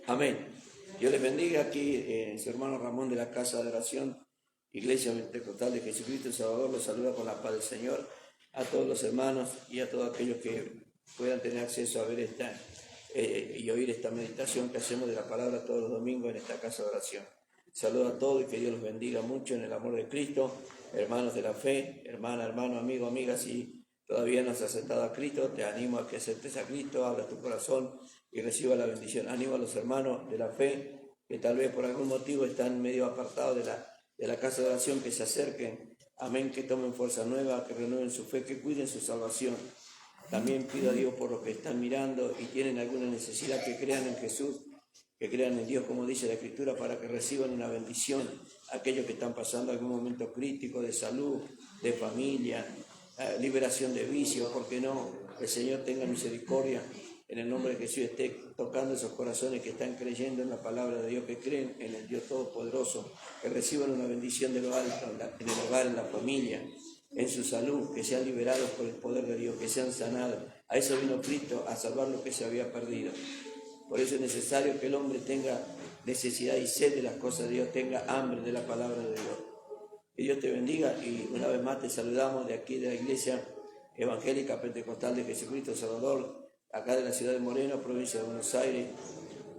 Amén. Dios les bendiga. Aquí su hermano Ramón de la Casa de Oración, Iglesia Pentecostal de Jesucristo el Salvador, los saluda con la paz del Señor a todos los hermanos y a todos aquellos que puedan tener acceso a ver y oír esta meditación que hacemos de la palabra todos los domingos en esta Casa de Oración. Saludo a todos y que Dios los bendiga mucho en el amor de Cristo, hermanos de la fe, hermana, hermano, amigo, amiga, si todavía no has aceptado a Cristo, te animo a que aceptes a Cristo, abra tu corazón y reciba la bendición. Animo a los hermanos de la fe que tal vez por algún motivo están medio apartados de la casa de oración, que se acerquen, amén, que tomen fuerza nueva, que renueven su fe, que cuiden su salvación. También pido a Dios por los que están mirando y tienen alguna necesidad, que crean en Jesús, que crean en Dios, como dice la Escritura, para que reciban una bendición. Aquellos que están pasando algún momento crítico de salud, de familia, liberación de vicios, porque no, el Señor tenga misericordia. En el nombre de Jesús esté tocando esos corazones que están creyendo en la palabra de Dios, que creen en el Dios Todopoderoso, que reciban una bendición de lo alto en el hogar, en la familia, en su salud, que sean liberados por el poder de Dios, que sean sanados. A eso vino Cristo, a salvar lo que se había perdido. Por eso es necesario que el hombre tenga necesidad y sed de las cosas de Dios, tenga hambre de la palabra de Dios. Que Dios te bendiga y una vez más te saludamos de aquí de la Iglesia Evangélica Pentecostal de Jesucristo Salvador, acá de la ciudad de Moreno, provincia de Buenos Aires.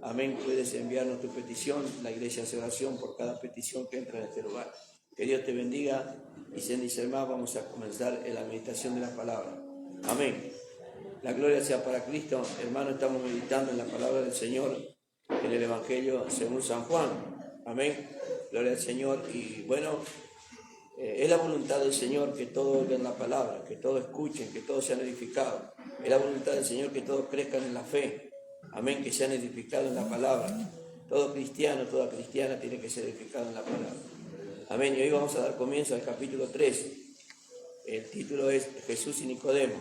Amén. Puedes enviarnos tu petición, la Iglesia hace oración por cada petición que entra en este lugar. Que Dios te bendiga y sin dice más, vamos a comenzar en la meditación de la palabra. Amén. La gloria sea para Cristo. Hermano, estamos meditando en la palabra del Señor, en el Evangelio según San Juan. Amén. Gloria al Señor. Y bueno, es la voluntad del Señor que todos oigan la palabra, que todos escuchen, que todos sean edificados. Es la voluntad del Señor que todos crezcan en la fe. Amén, que sean edificados en la palabra. Todo cristiano, toda cristiana tiene que ser edificado en la palabra. Amén. Y hoy vamos a dar comienzo al capítulo 3. El título es Jesús y Nicodemo.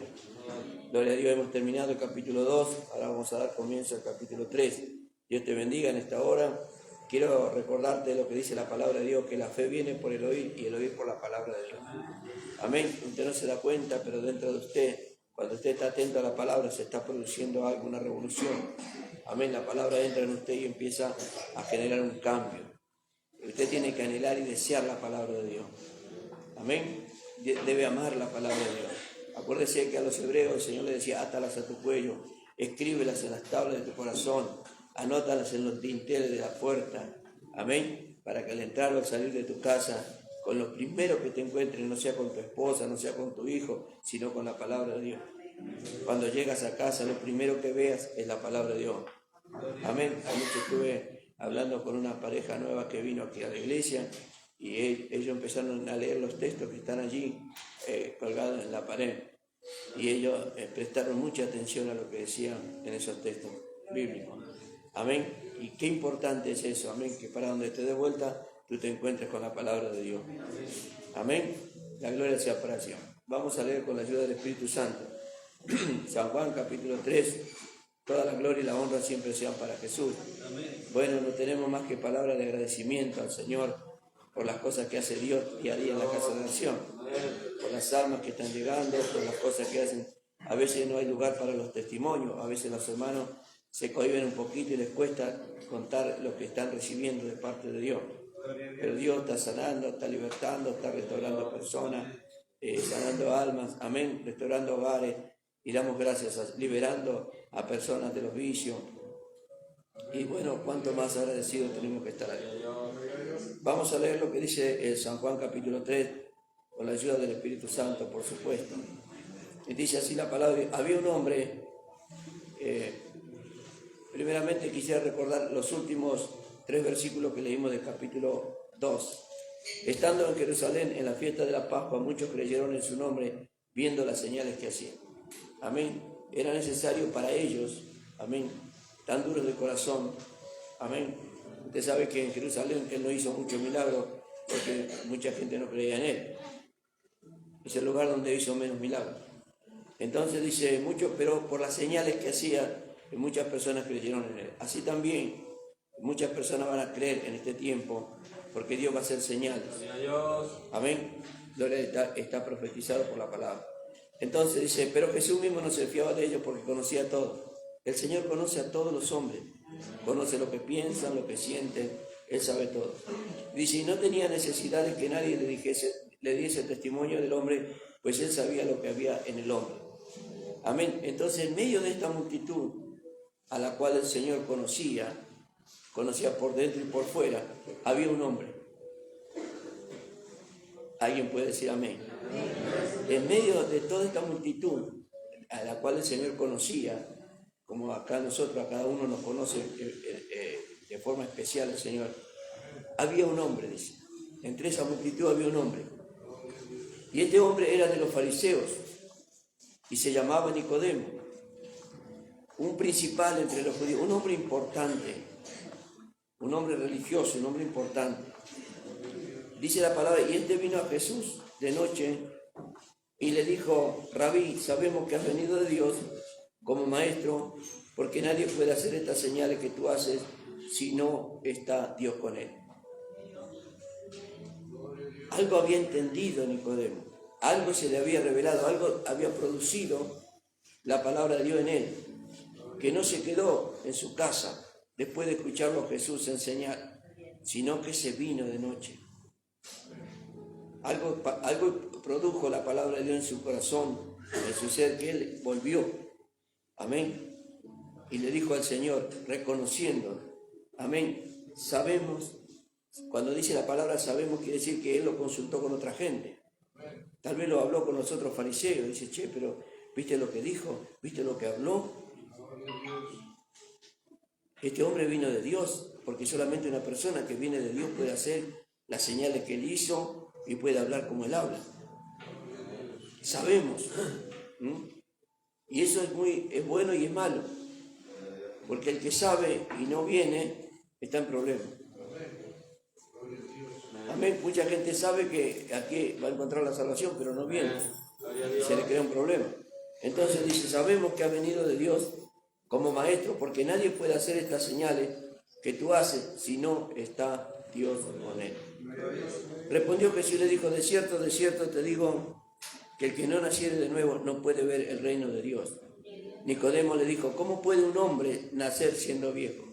Gloria a Dios, hemos terminado el capítulo 2. Ahora vamos a dar comienzo al capítulo 3. Dios te bendiga en esta hora. Quiero recordarte lo que dice la palabra de Dios, que la fe viene por el oír y el oír por la palabra de Dios. Amén. Usted no se da cuenta, pero dentro de usted, cuando usted está atento a la palabra, se está produciendo algo, una revolución. Amén. La palabra entra en usted y empieza a generar un cambio. Usted tiene que anhelar y desear la palabra de Dios. Amén. Debe amar la palabra de Dios. Acuérdese que a los hebreos el Señor les decía: átalas a tu cuello, escríbelas en las tablas de tu corazón, anótalas en los dinteles de la puerta. Amén. Para que al entrar o al salir de tu casa, con lo primero que te encuentres, no sea con tu esposa, no sea con tu hijo, sino con la palabra de Dios. Cuando llegas a casa, lo primero que veas es la palabra de Dios. Amén. Anoche estuve hablando con una pareja nueva que vino aquí a la iglesia y ellos empezaron a leer los textos que están allí colgados en la pared. Y ellos prestaron mucha atención a lo que decían en esos textos bíblicos. Amén. Y qué importante es eso. Amén. Que para donde te dé vuelta, tú te encuentres con la palabra de Dios. Amén. La gloria sea para Dios. Vamos a leer con la ayuda del Espíritu Santo. San Juan capítulo 3. Toda la gloria y la honra siempre sean para Jesús. Amén. Bueno, no tenemos más que palabras de agradecimiento al Señor por las cosas que hace Dios día a día en la casa de oración. Por las almas que están llegando, por las cosas que hacen. A veces no hay lugar para los testimonios, a veces los hermanos se cohíben un poquito y les cuesta contar lo que están recibiendo de parte de Dios. Pero Dios está sanando, está libertando, está restaurando personas, sanando almas, amén, restaurando hogares, y damos gracias, liberando a personas de los vicios. Y bueno, cuánto más agradecidos tenemos que estar ahí. Vamos a leer lo que dice el San Juan capítulo 3, con la ayuda del Espíritu Santo, por supuesto. Y dice así la palabra: había un hombre, primeramente quisiera recordar los últimos 3 versículos que leímos del capítulo 2. Estando en Jerusalén en la fiesta de la Pascua, muchos creyeron en su nombre, viendo las señales que hacía. Amén. Era necesario para ellos, amén, tan duros de corazón, amén. Usted sabe que en Jerusalén él no hizo muchos milagros porque mucha gente no creía en él. Es el lugar donde hizo menos milagros. Entonces dice muchos, pero por las señales que hacía, muchas personas creyeron en él. Así también muchas personas van a creer en este tiempo porque Dios va a hacer señales. Amén. Gloria, está profetizado por la palabra. Entonces dice, pero Jesús mismo no se fiaba de ellos porque conocía a todos. El Señor conoce a todos los hombres. Conoce lo que piensan, lo que sienten, Él sabe todo. Dice, y no tenía necesidad de que nadie le diese testimonio del hombre, pues Él sabía lo que había en el hombre. Amén. Entonces, en medio de esta multitud, a la cual el Señor conocía por dentro y por fuera, había un hombre. ¿Alguien puede decir amén? En medio de toda esta multitud, a la cual el Señor conocía, como acá nosotros, a cada uno nos conoce de forma especial el Señor, había un hombre, dice. Entre esa multitud había un hombre. Y este hombre era de los fariseos y se llamaba Nicodemo, un principal entre los judíos, un hombre importante, un hombre religioso, un hombre importante. Dice la palabra, y este vino a Jesús de noche y le dijo, Rabí, sabemos que has venido de Dios como maestro, porque nadie puede hacer estas señales que tú haces si no está Dios con él. Algo había entendido Nicodemo, algo se le había revelado, algo había producido la palabra de Dios en él, que no se quedó en su casa después de escucharlo a Jesús enseñar, sino que se vino de noche. Algo produjo la palabra de Dios en su corazón, en su ser, que él volvió. Amén. Y le dijo al Señor, reconociendo, amén, sabemos, cuando dice la palabra sabemos, quiere decir que él lo consultó con otra gente. Tal vez lo habló con los otros fariseos. Dice, che, pero ¿viste lo que dijo? ¿Viste lo que habló? Este hombre vino de Dios, porque solamente una persona que viene de Dios puede hacer las señales que él hizo y puede hablar como él habla. Sabemos. Y eso es bueno y es malo, porque el que sabe y no viene está en problemas. Amén. Mucha gente sabe que aquí va a encontrar la salvación, pero no viene. Se le crea un problema. Entonces dice, sabemos que ha venido de Dios como maestro, porque nadie puede hacer estas señales que tú haces si no está Dios con él. Respondió Jesús y le dijo, de cierto te digo, que el que no naciere de nuevo no puede ver el reino de Dios. Nicodemo le dijo, ¿cómo puede un hombre nacer siendo viejo?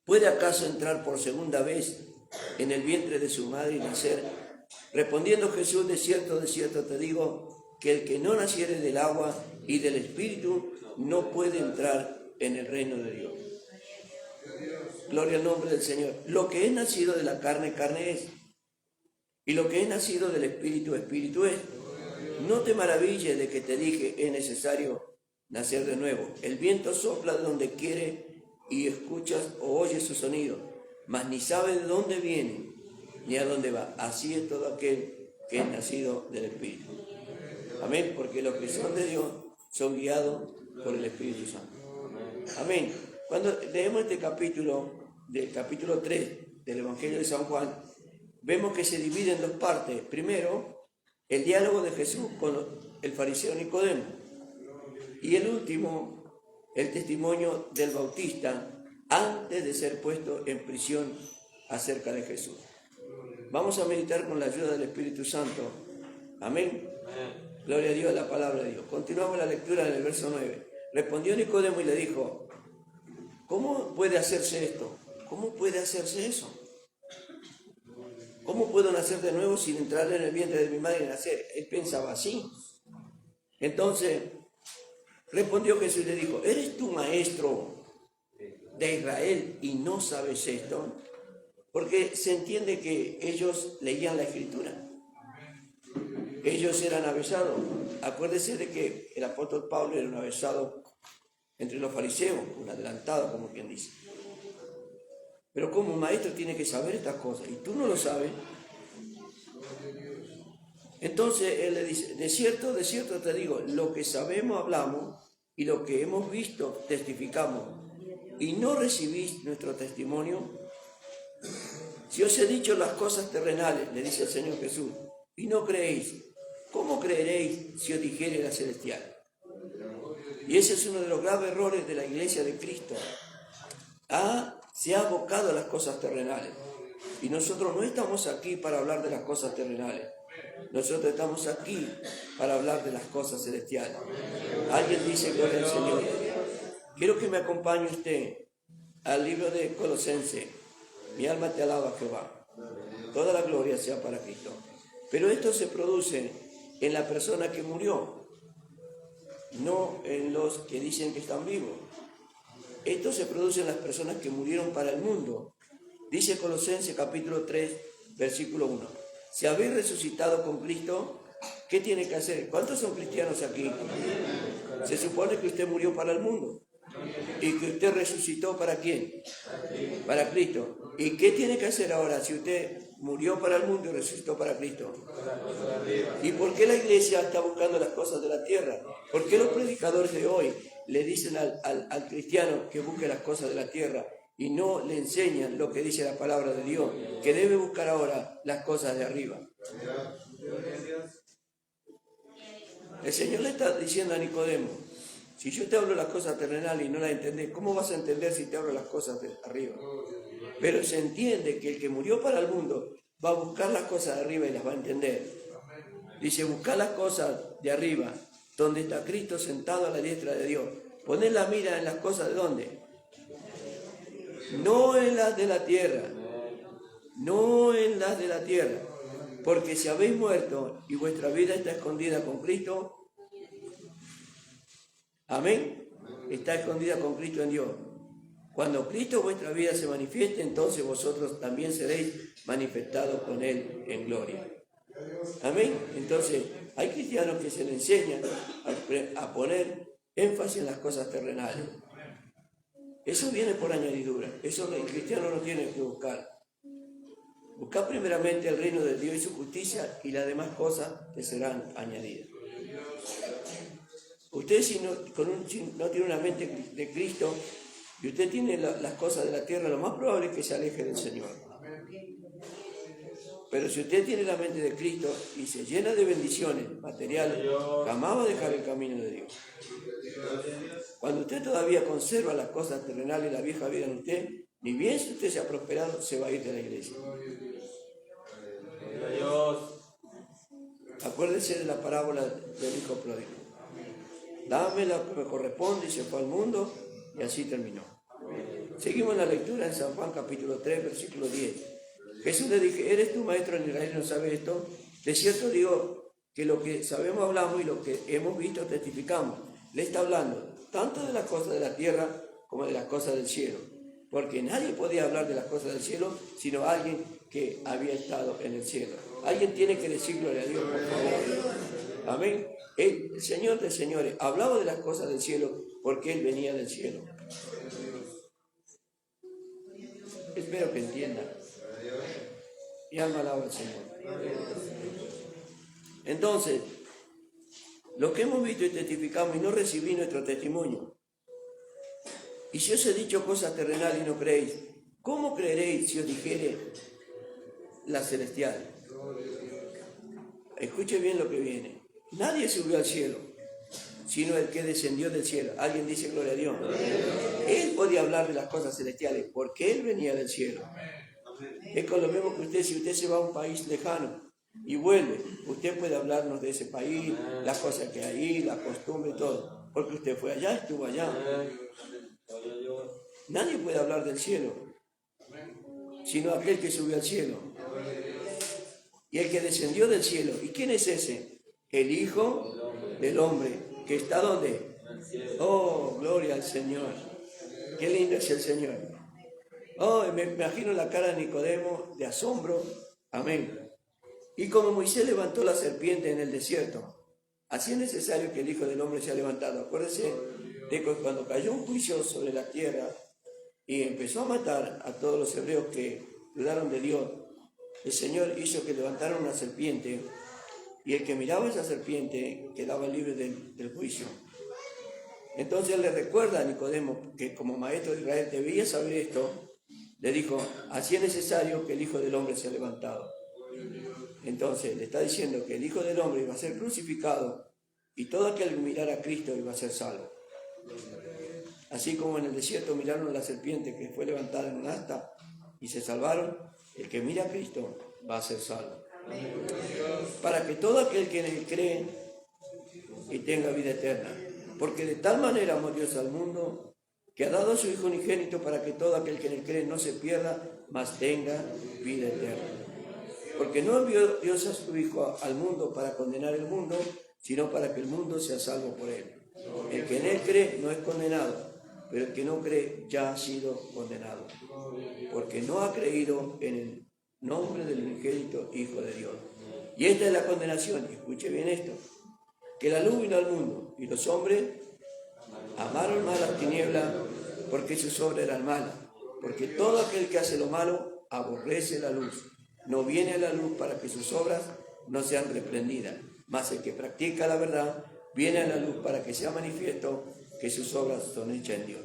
¿Puede acaso entrar por segunda vez en el vientre de su madre y nacer? Respondiendo Jesús, de cierto te digo, que el que no naciere del agua y del Espíritu no puede entrar en el reino de Dios. Gloria al nombre del Señor. Lo que es nacido de la carne, carne es. Y lo que es nacido del Espíritu, Espíritu es. No te maravilles de que te dije, es necesario nacer de nuevo. El viento sopla de donde quiere y escuchas o oyes su sonido, mas ni sabe de dónde viene ni a dónde va. Así es todo aquel que es nacido del Espíritu. Amén, porque los que son de Dios son guiados por el Espíritu Santo. Amén. Cuando leemos este capítulo, del capítulo 3 del Evangelio de San Juan, vemos que se divide en dos partes. Primero, el diálogo de Jesús con el fariseo Nicodemo. Y el último, el testimonio del Bautista antes de ser puesto en prisión acerca de Jesús. Vamos a meditar con la ayuda del Espíritu Santo. Amén. Gloria a Dios, la palabra de Dios. Continuamos la lectura en el verso 9. Respondió Nicodemo y le dijo, ¿cómo puede hacerse esto? ¿Cómo puede hacerse eso? ¿Cómo puedo nacer de nuevo sin entrar en el vientre de mi madre y nacer? Él pensaba así. Entonces, respondió Jesús y le dijo, ¿eres tú maestro de Israel y no sabes esto? Porque se entiende que ellos leían la Escritura. Ellos eran avesados. Acuérdese de que el apóstol Pablo era un avesado entre los fariseos, un adelantado, como quien dice. Pero como un maestro tiene que saber estas cosas, y tú no lo sabes. Entonces él le dice, de cierto te digo, lo que sabemos hablamos, y lo que hemos visto testificamos, y no recibís nuestro testimonio. Si os he dicho las cosas terrenales, le dice el Señor Jesús, y no creéis, ¿cómo creeréis si os dijere la celestial? Y ese es uno de los graves errores de la iglesia de Cristo. Se ha abocado a las cosas terrenales. Y nosotros no estamos aquí para hablar de las cosas terrenales. Nosotros estamos aquí para hablar de las cosas celestiales. Alguien dice, gloria al Señor. Quiero que me acompañe usted al libro de Colosenses. Mi alma te alaba, Jehová. Toda la gloria sea para Cristo. Pero esto se produce en la persona que murió, no en los que dicen que están vivos. Esto se produce en las personas que murieron para el mundo. Dice Colosenses capítulo 3, versículo 1. Si habéis resucitado con Cristo, ¿qué tiene que hacer? ¿Cuántos son cristianos aquí? Se supone que usted murió para el mundo y que usted resucitó ¿para quién? Para Cristo. ¿Y qué tiene que hacer ahora si usted murió para el mundo y resucitó para Cristo? ¿Y por qué la iglesia está buscando las cosas de la tierra? ¿Por qué los predicadores de hoy le dicen al cristiano que busque las cosas de la tierra y no le enseñan lo que dice la palabra de Dios, que debe buscar ahora las cosas de arriba? El Señor le está diciendo a Nicodemo, si yo te hablo las cosas terrenales y no las entendés, ¿cómo vas a entender si te hablo las cosas de arriba? Pero se entiende que el que murió para el mundo va a buscar las cosas de arriba y las va a entender. Dice, buscar las cosas de arriba, donde está Cristo sentado a la diestra de Dios. Poner la mira en las cosas de ¿dónde? No en las de la tierra. No en las de la tierra. Porque si habéis muerto y vuestra vida está escondida con Cristo, amén, está escondida con Cristo en Dios. Cuando Cristo vuestra vida se manifieste, entonces vosotros también seréis manifestados con Él en gloria. Amén. Entonces, hay cristianos que se les enseñan a poner énfasis en las cosas terrenales. Eso viene por añadidura. Eso el cristiano no tiene que buscar. Buscar primeramente el reino de Dios y su justicia, y las demás cosas te serán añadidas. Usted si no tiene una mente de Cristo y usted tiene las cosas de la tierra, lo más probable es que se aleje del Señor. Pero si usted tiene la mente de Cristo y se llena de bendiciones materiales, jamás va a dejar el camino de Dios. Cuando usted todavía conserva las cosas terrenales y la vieja vida en usted, ni bien si usted se ha prosperado, se va a ir de la iglesia. Acuérdese de la parábola del hijo pródigo. Dame lo que me corresponde, y se fue al mundo, y así terminó. Seguimos la lectura en San Juan capítulo 3, versículo 10. Jesús le dije, ¿eres tú maestro en Israel y no sabes esto? De cierto digo que lo que sabemos hablamos y lo que hemos visto testificamos. Le está hablando tanto de las cosas de la tierra como de las cosas del cielo. Porque nadie podía hablar de las cosas del cielo sino alguien que había estado en el cielo. Alguien tiene que decir gloria a Dios, por favor. Amén. El Señor de señores hablaba de las cosas del cielo porque Él venía del cielo. Espero que entiendan. Y alma alaba al Señor. Entonces, lo que hemos visto y testificamos y no recibí nuestro testimonio. Y si os he dicho cosas terrenales y no creéis, ¿cómo creeréis si os dijere las celestiales? Escuche bien lo que viene. Nadie subió al cielo, sino el que descendió del cielo. ¿Alguien dice gloria a Dios? Él podía hablar de las cosas celestiales porque Él venía del cielo. Es con lo mismo que usted, si usted se va a un país lejano y vuelve, usted puede hablarnos de ese país, las cosas que hay ahí, la costumbre y todo, porque usted fue allá, estuvo allá. Nadie puede hablar del cielo, sino aquel que subió al cielo. Y el que descendió del cielo. ¿Y quién es ese? El Hijo del Hombre, que está ¿dónde? Oh, gloria al Señor. Qué lindo es el Señor. Oh, me imagino la cara de Nicodemo de asombro. Amén. Y como Moisés levantó la serpiente en el desierto, así es necesario que el Hijo del Hombre sea levantado. Acuérdense de que cuando cayó un juicio sobre la tierra y empezó a matar a todos los hebreos que dudaron de Dios, el Señor hizo que levantaran una serpiente y el que miraba esa serpiente quedaba libre del juicio. Entonces él le recuerda a Nicodemo que como maestro de Israel debía saber esto. Le dijo, así es necesario que el Hijo del Hombre sea levantado. Entonces le está diciendo que el Hijo del Hombre iba a ser crucificado y todo aquel que mirara a Cristo iba a ser salvo. Así como en el desierto miraron a la serpiente que fue levantada en un asta y se salvaron, el que mira a Cristo va a ser salvo. Para que todo aquel que en Él cree y tenga vida eterna. Porque de tal manera amó Dios al mundo que ha dado a su Hijo unigénito para que todo aquel que en él cree no se pierda, mas tenga vida eterna. Porque no envió Dios a su Hijo al mundo para condenar el mundo, sino para que el mundo sea salvo por él. El que en él cree no es condenado, pero el que no cree ya ha sido condenado, porque no ha creído en el nombre del unigénito Hijo de Dios. Y esta es la condenación, escuche bien esto, que la luz vino al mundo, y los hombres amaron más las tinieblas porque sus obras eran malas. Porque todo aquel que hace lo malo aborrece la luz, no viene a la luz para que sus obras no sean reprendidas. Mas el que practica la verdad viene a la luz para que sea manifiesto que sus obras son hechas en Dios.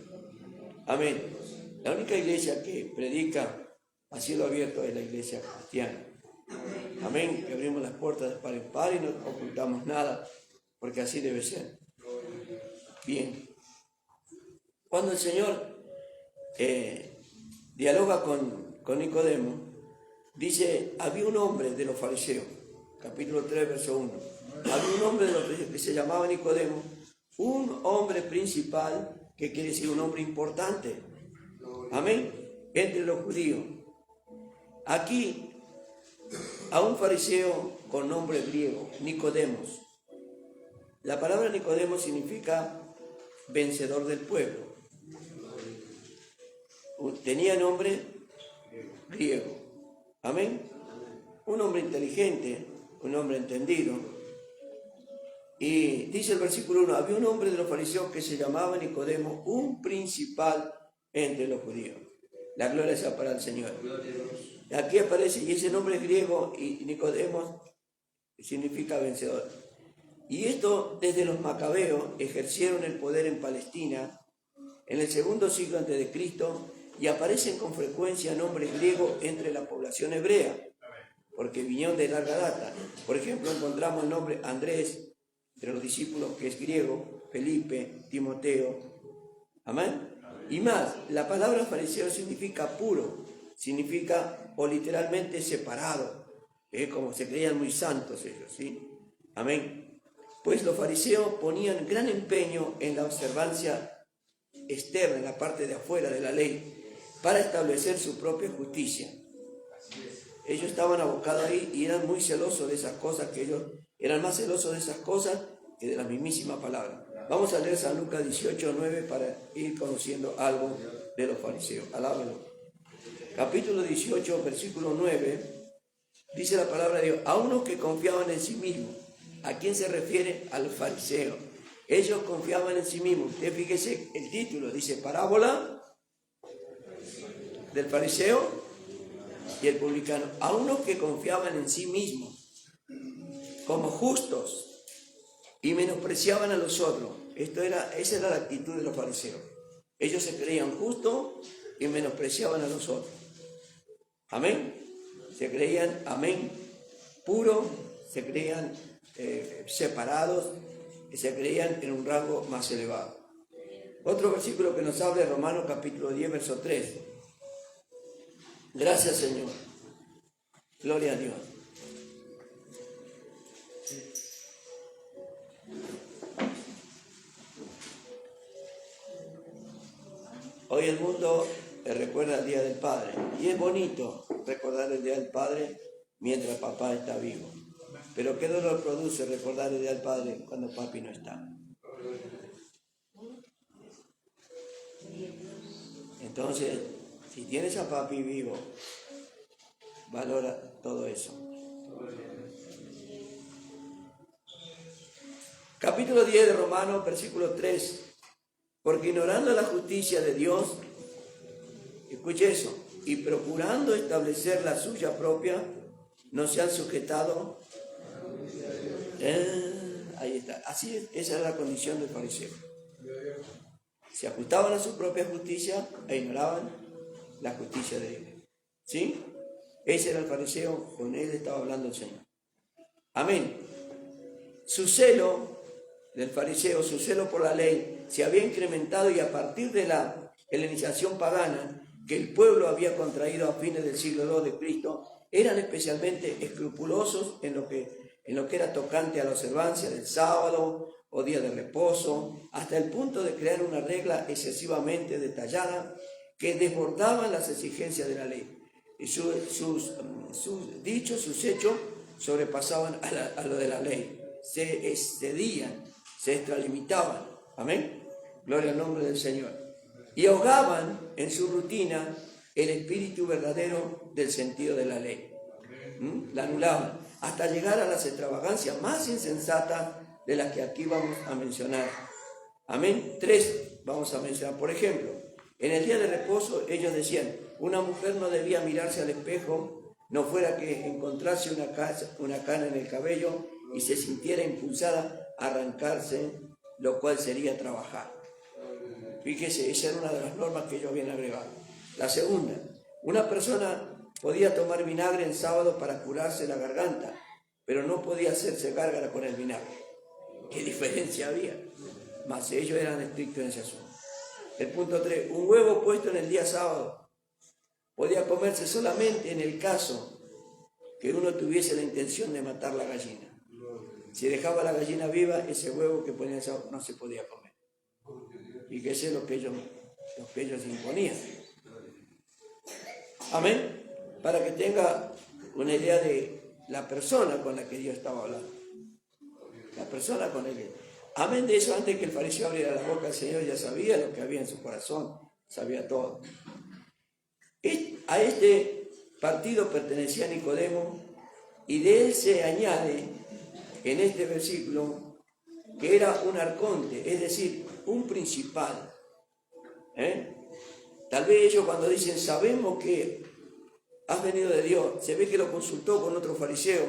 Amén. La única iglesia que predica a cielo abierto es la iglesia cristiana. Amén. Que abrimos las puertas de par en par y no ocultamos nada, porque así debe ser. Bien. Cuando el Señor dialoga con Nicodemo, dice, había un hombre de los fariseos, capítulo 3, verso 1. Había un hombre de los fariseos que se llamaba Nicodemo, un hombre principal, que quiere decir un hombre importante. Amén. Entre los judíos. Aquí, a un fariseo con nombre griego, Nicodemos. La palabra Nicodemo significa vencedor del pueblo. Tenía nombre griego. Amén. Un hombre inteligente, un hombre entendido. Y dice el versículo 1, había un hombre de los fariseos que se llamaba Nicodemo, un principal entre los judíos. La gloria sea para el Señor. Aquí aparece, y ese nombre es griego, y Nicodemo significa vencedor. Y esto desde los macabeos ejercieron el poder en Palestina en el segundo siglo antes de Cristo, y aparecen con frecuencia nombres griegos entre la población hebrea, porque vinieron de larga data. Por ejemplo, encontramos el nombre Andrés entre los discípulos, que es griego, Felipe, Timoteo. Amén. Y más, la palabra fariseo significa puro, significa o literalmente separado, como se creían muy santos ellos, ¿sí? Amén. Pues los fariseos ponían gran empeño en la observancia externa, en la parte de afuera de la ley, para establecer su propia justicia. Ellos estaban abocados ahí y eran muy celosos de esas cosas, que ellos eran más celosos de esas cosas que de la mismísima palabra. Vamos a leer San Lucas 18:9 para ir conociendo algo de los fariseos. Alábenlo. Capítulo 18, versículo 9, dice la palabra de Dios, a unos que confiaban en sí mismos. ¿A quién se refiere? Al fariseo. Ellos confiaban en sí mismos. Usted fíjese el título, dice parábola del fariseo y el publicano. A unos que confiaban en sí mismos como justos y menospreciaban a los otros. Esa era la actitud de los fariseos. Ellos se creían justos y menospreciaban a los otros. Amén. Se creían, amén, puros, se creían separados, y se creían en un rango más elevado. Otro versículo que nos habla es Romanos capítulo 10, verso 3. Gracias, Señor. Gloria a Dios. Hoy el mundo recuerda el Día del Padre. Y es bonito recordar el Día del Padre mientras papá está vivo. Pero qué dolor produce recordar el Día del Padre cuando papi no está. Entonces, si tienes a papi vivo, valora todo eso. Capítulo 10 de Romanos, versículo 3. Porque ignorando la justicia de Dios, escuche eso, y procurando establecer la suya propia, no se han sujetado. Ahí está. Así es, esa es la condición del fariseo. Se ajustaban a su propia justicia e ignoraban la justicia de Dios. ¿Sí? Ese era el fariseo, con él estaba hablando el Señor. Amén. Su celo del fariseo, su celo por la ley, se había incrementado, y a partir de la helenización pagana que el pueblo había contraído a fines del siglo II de Cristo, eran especialmente escrupulosos en lo que era tocante a la observancia del sábado o día de reposo, hasta el punto de crear una regla excesivamente detallada que desbordaba las exigencias de la ley. Y sus dichos, sus hechos sobrepasaban a lo de la ley, se excedían, se extralimitaban. Amén. Gloria al nombre del Señor. Y ahogaban en su rutina el espíritu verdadero del sentido de la ley. La anulaban hasta llegar a las extravagancias más insensatas de las que aquí vamos a mencionar. Amén. 3 vamos a mencionar. Por ejemplo, en el día de reposo ellos decían, una mujer no debía mirarse al espejo, no fuera que encontrase una cana en el cabello y se sintiera impulsada a arrancarse, lo cual sería trabajar. Fíjese, esa era una de las normas que ellos habían agregado. La segunda, una persona podía tomar vinagre en sábado para curarse la garganta, pero no podía hacerse gárgara con el vinagre. ¿Qué diferencia había? Mas ellos eran estrictos en ese asunto. El punto 3, un huevo puesto en el día sábado podía comerse solamente en el caso que uno tuviese la intención de matar la gallina. Si dejaba la gallina viva, ese huevo que ponía el sábado no se podía comer. Fíjese lo que ellos imponían. Amén. Para que tenga una idea de la persona con la que Dios estaba hablando. La persona con la que... Amén de eso, antes que el fariseo abriera la boca, el Señor ya sabía lo que había en su corazón, sabía todo. A este partido pertenecía Nicodemo, y de él se añade en este versículo que era un arconte, es decir, un principal. Tal vez ellos cuando dicen, sabemos que has venido de Dios, se ve que lo consultó con otro fariseo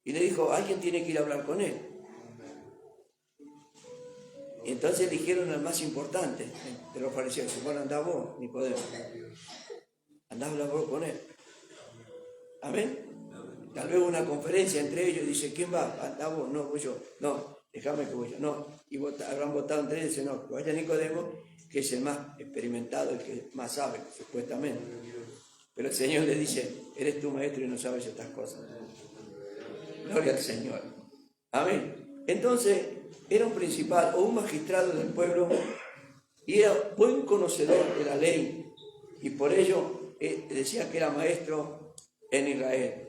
y le dijo, alguien tiene que ir a hablar con él. Y entonces eligieron al más importante de los fariseos. Bueno, andá vos, Nicodemo. Andá a hablar vos con él. Amén. Tal vez una conferencia entre ellos, dice, ¿quién va? Andá vos, no, voy yo. No, déjame que voy yo. No. Y habrán votado entre ellos, no, que vaya Nicodemo, que es el más experimentado, el que más sabe, supuestamente. Pero el Señor le dice, eres tu maestro y no sabes estas cosas. Gloria al Señor. Amén. Entonces, era un principal o un magistrado del pueblo y era buen conocedor de la ley y por ello decía que era maestro en Israel.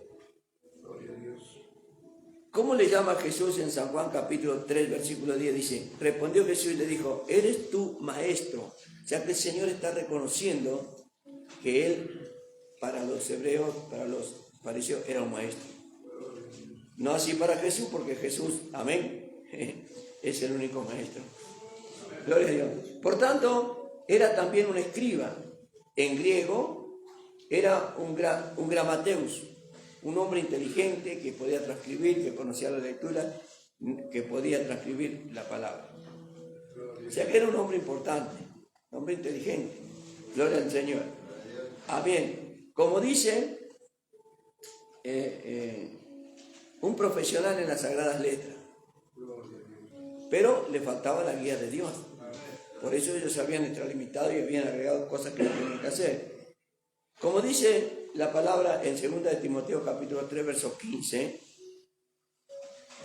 ¿Cómo le llama Jesús en San Juan capítulo 3 versículo 10? Dice, respondió Jesús y le dijo, eres tu maestro. O sea que el Señor está reconociendo que él, para los hebreos, para los fariseos, era un maestro. No así para Jesús, porque Jesús, amén, es el único maestro. Gloria a Dios. Por tanto, era también un escriba. En griego, era un gramateus, un hombre inteligente que podía transcribir, que conocía la lectura, que podía transcribir la palabra. O sea que era un hombre importante, un hombre inteligente. Gloria al Señor. Amén. Como dice un profesional en las Sagradas Letras. Pero le faltaba la guía de Dios. Por eso ellos se habían extralimitado y habían agregado cosas que no tenían que hacer. Como dice la palabra en 2 de Timoteo capítulo 3, verso 15.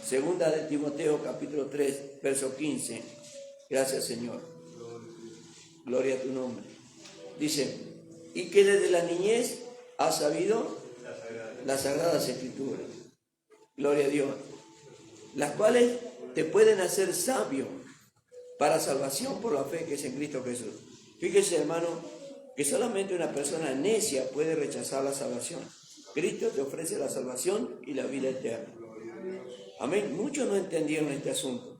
2 de Timoteo capítulo 3, verso 15. Gracias, Señor. Gloria a tu nombre. Dice, y que desde la niñez has sabido las Sagradas Escrituras. Gloria a Dios. Las cuales te pueden hacer sabio para salvación por la fe que es en Cristo Jesús. Fíjese, hermano, que solamente una persona necia puede rechazar la salvación. Cristo te ofrece la salvación y la vida eterna. Amén. Muchos no entendieron este asunto.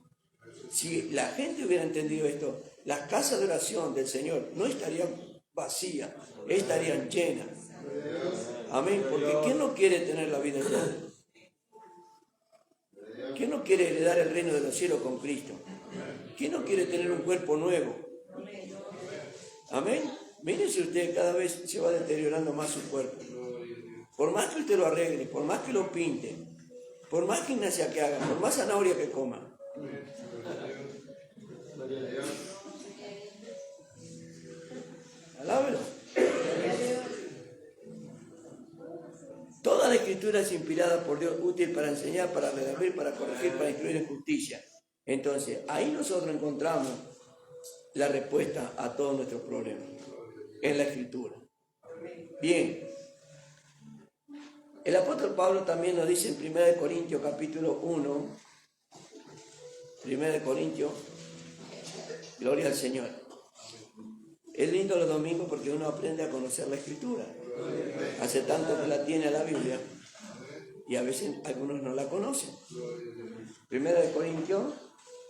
Si la gente hubiera entendido esto, las casas de oración del Señor no estarían vacías, estarían llenas. Amén. Porque ¿quién no quiere tener la vida eterna? ¿Quién no quiere heredar el reino de los cielos con Cristo? ¿Quién no quiere tener un cuerpo nuevo? Amén. Mire si usted cada vez se va deteriorando más su cuerpo. Por más que usted lo arregle, por más que lo pinte, por más gimnasia que haga, por más zanahoria que coma. Alábelo. Toda la Escritura es inspirada por Dios, útil para enseñar, para redimir, para corregir, para instruir en justicia, Entonces, ahí nosotros encontramos la respuesta a todos nuestros problemas, en la Escritura. Bien, el apóstol Pablo también nos dice en 1 Corintios capítulo 1, 1 Corintios, gloria al Señor. Es lindo los domingos porque uno aprende a conocer la Escritura. Hace tanto que la tiene la Biblia y a veces algunos no la conocen. 1 Corintios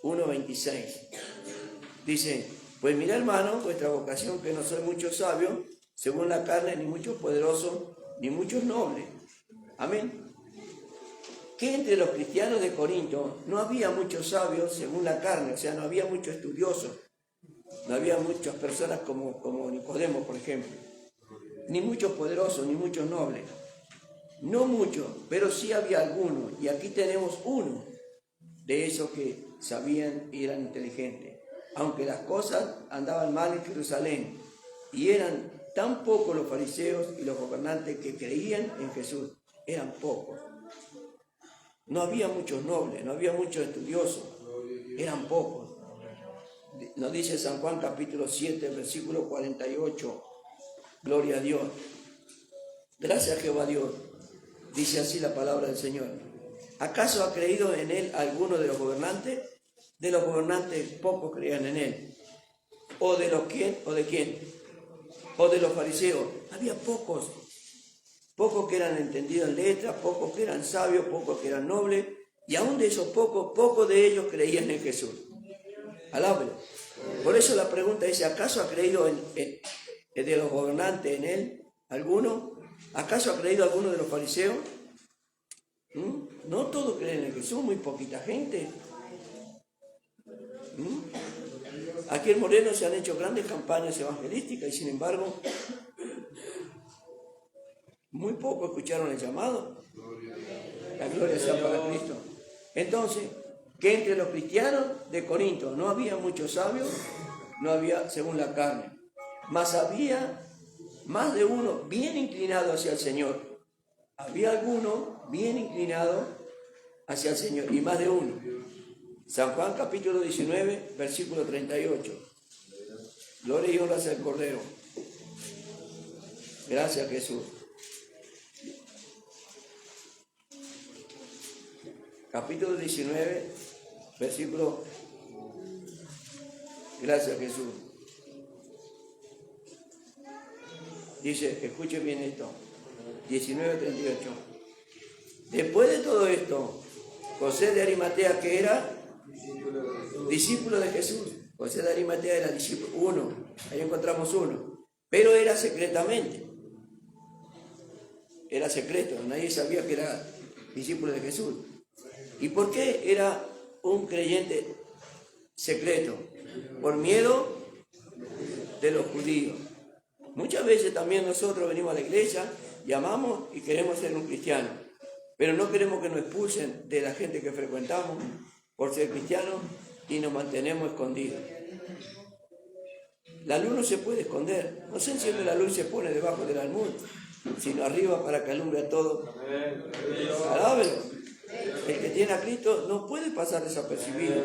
1:26 dice: pues mira, hermano, vuestra vocación, que no soy muchos sabios según la carne, ni muchos poderosos, ni muchos nobles. Amén. Que entre los cristianos de Corinto no había muchos sabios según la carne, o sea, no había muchos estudiosos, no había muchas personas como Nicodemo, por ejemplo, ni muchos poderosos, ni muchos nobles. No muchos, pero sí había algunos, y aquí tenemos uno de esos que sabían y eran inteligentes. Aunque las cosas andaban mal en Jerusalén, y eran tan pocos los fariseos y los gobernantes que creían en Jesús, eran pocos. No había muchos nobles, no había muchos estudiosos, eran pocos. Nos dice San Juan capítulo 7, versículo 48, gloria a Dios. Gracias a Jehová Dios, dice así la palabra del Señor. ¿Acaso ha creído en él alguno de los gobernantes? De los gobernantes pocos creían en él. ¿O de los quién? ¿O de quién? ¿O de los fariseos? Había pocos que eran entendidos en letras, pocos que eran sabios, pocos que eran nobles, y aún de esos pocos de ellos creían en Jesús. Alábelo. Por eso la pregunta es: ¿acaso ha creído de los gobernantes en él alguno? ¿Acaso ha creído alguno de los fariseos? No todos creen en Jesús, muy poquita gente. Aquí en Moreno se han hecho grandes campañas evangelísticas y sin embargo muy pocos escucharon el llamado. La gloria sea para Cristo. Entonces, que entre los cristianos de Corinto no había muchos sabios, no había según la carne, mas había más de uno bien inclinado hacia el Señor. Había alguno bien inclinado hacia el Señor, y más de uno. San Juan capítulo 19, versículo 38. Gloria y honra al Cordero. Gracias, Jesús. Capítulo 19, versículo. Gracias, Jesús. Dice, escuchen bien esto. 19:38. Después de todo esto, José de Arimatea, que era discípulo de Jesús. José de Arimatea era discípulo, uno, ahí encontramos uno, pero era secretamente. Era secreto, nadie sabía que era discípulo de Jesús. ¿Y por qué era un creyente secreto? Por miedo de los judíos. Muchas veces también nosotros venimos a la iglesia, llamamos y queremos ser un cristiano, pero no queremos que nos expulsen de la gente que frecuentamos por ser cristianos y nos mantenemos escondidos. La luz no se puede esconder, no se enciende la luz y se pone debajo del almud, sino arriba para que alumbre a todo. Alábelo. El que tiene a Cristo no puede pasar desapercibido.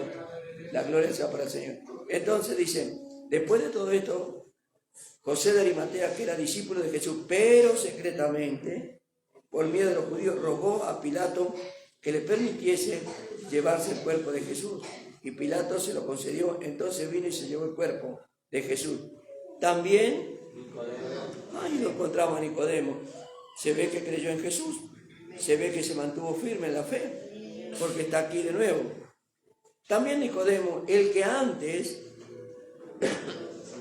La gloria sea para el Señor. Entonces dicen, después de todo esto, José de Arimatea, que era discípulo de Jesús, pero secretamente, por miedo de los judíos, rogó a Pilato que le permitiese llevarse el cuerpo de Jesús. Y Pilato se lo concedió. Entonces vino y se llevó el cuerpo de Jesús. También, ahí lo encontramos a Nicodemo. Se ve que creyó en Jesús. Se ve que se mantuvo firme en la fe, porque está aquí de nuevo. También Nicodemo, el que antes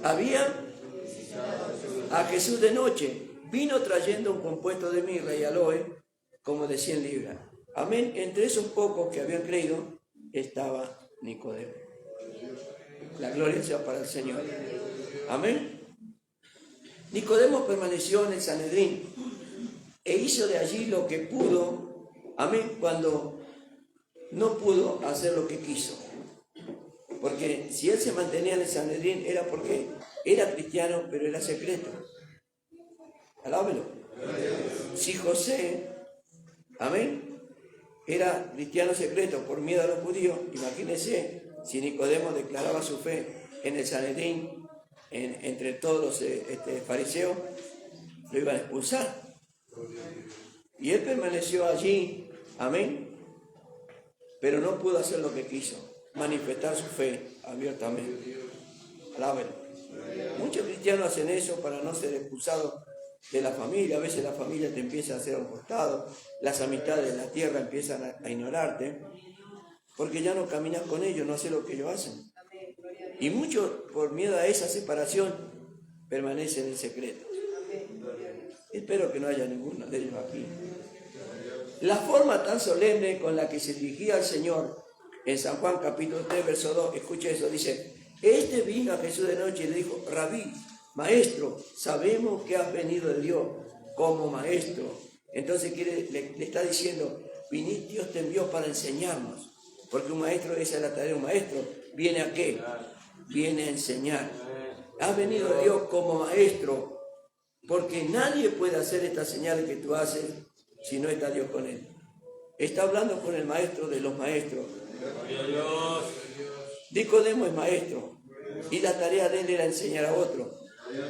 había a Jesús de noche, vino trayendo un compuesto de mirra y aloe como de 100 libras. Amén. Entre esos pocos que habían creído estaba Nicodemo. La gloria sea para el Señor. Amén. Nicodemo permaneció en el Sanedrín e hizo de allí lo que pudo. Amén. Cuando no pudo hacer lo que quiso. Porque si él se mantenía en el Sanedrín era porque era cristiano, pero era secreto. Alábelo. Si José, amén, era cristiano secreto por miedo a los judíos, imagínense Si Nicodemo declaraba su fe en el Sanedrín, entre todos los fariseos, lo iban a expulsar. Y él permaneció allí, amén, pero no pudo hacer lo que quiso, manifestar su fe abiertamente. Alábelo. Muchos cristianos hacen eso para no ser expulsados de la familia. A veces la familia te empieza a hacer a un costado, las amistades de la tierra empiezan a ignorarte, porque ya no caminas con ellos, no haces lo que ellos hacen. Y muchos, por miedo a esa separación, permanecen en secreto. Espero que no haya ninguno de ellos aquí. La forma tan solemne con la que se dirigía al Señor en San Juan capítulo 3, verso 2, escucha eso, dice: este vino a Jesús de noche y le dijo: Rabí, maestro, sabemos que has venido de Dios como maestro. Entonces le está diciendo: Dios te envió para enseñarnos. Porque un maestro, esa es la tarea de un maestro. ¿Viene a qué? Viene a enseñar. Has venido de Dios como maestro, porque nadie puede hacer estas señales que tú haces si no está Dios con él. Está hablando con el maestro de los maestros. Nicodemo es maestro y la tarea de él era enseñar a otro.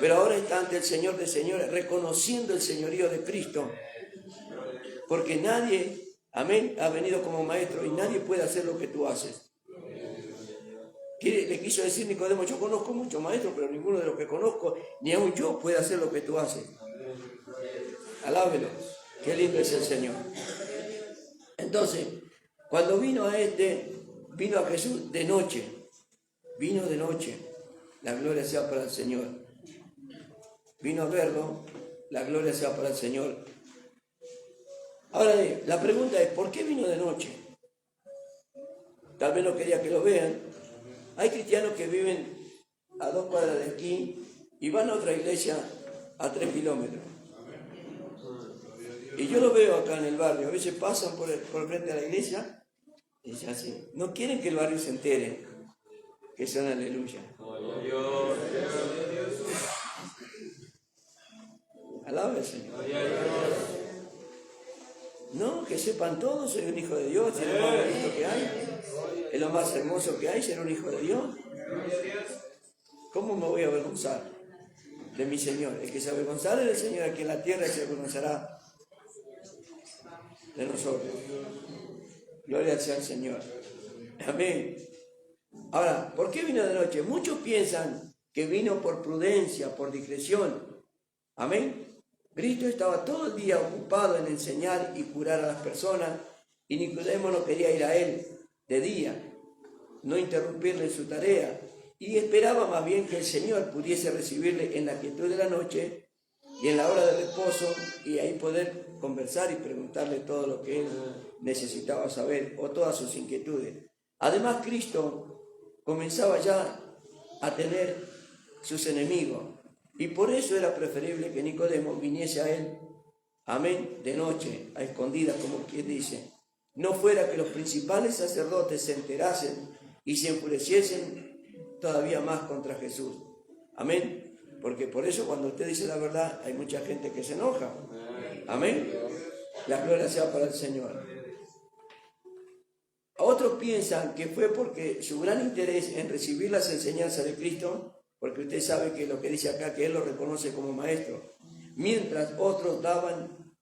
Pero ahora está ante el Señor de señores, reconociendo el señorío de Cristo. Porque nadie, amén, ha venido como maestro y nadie puede hacer lo que tú haces. Le quiso decir Nicodemo: yo conozco muchos maestros, pero ninguno de los que conozco, ni aun yo, puede hacer lo que tú haces. Alábelo, qué lindo es el Señor. Entonces, cuando vino a Jesús de noche, vino de noche, la gloria sea para el Señor. Vino a verlo, la gloria sea para el Señor. Ahora, la pregunta es: ¿por qué vino de noche? Tal vez no quería que lo vean. Hay cristianos que viven a 2 cuadras de aquí y van a otra iglesia a 3 kilómetros. Y yo lo veo acá en el barrio. A veces pasan por frente a la iglesia y dicen así. No quieren que el barrio se entere que son aleluya. Alaba al Señor. No, que sepan todos, soy un hijo de Dios, es lo más bonito que hay, es lo más hermoso que hay, ser un hijo de Dios. ¿Cómo me voy a avergonzar de mi Señor? El que se avergonzara del Señor aquí en la tierra se avergonzará de nosotros. Gloria sea al Señor. Amén. Ahora, ¿por qué vino de noche? Muchos piensan que vino por prudencia, por discreción. Amén. Cristo estaba todo el día ocupado en enseñar y curar a las personas, y Nicodemo no quería ir a él de día, no interrumpirle en su tarea, y esperaba más bien que el Señor pudiese recibirle en la quietud de la noche y en la hora de reposo, y ahí poder conversar y preguntarle todo lo que él necesitaba saber o todas sus inquietudes. Además, Cristo comenzaba ya a tener sus enemigos, y por eso era preferible que Nicodemo viniese a él, amén, de noche, a escondidas, como quien dice. No fuera que los principales sacerdotes se enterasen y se enfureciesen todavía más contra Jesús. Amén. Porque por eso cuando usted dice la verdad, hay mucha gente que se enoja. Amén. La gloria sea para el Señor. Otros piensan que fue porque su gran interés en recibir las enseñanzas de Cristo, porque usted sabe que lo que dice acá, que él lo reconoce como maestro, mientras otros daban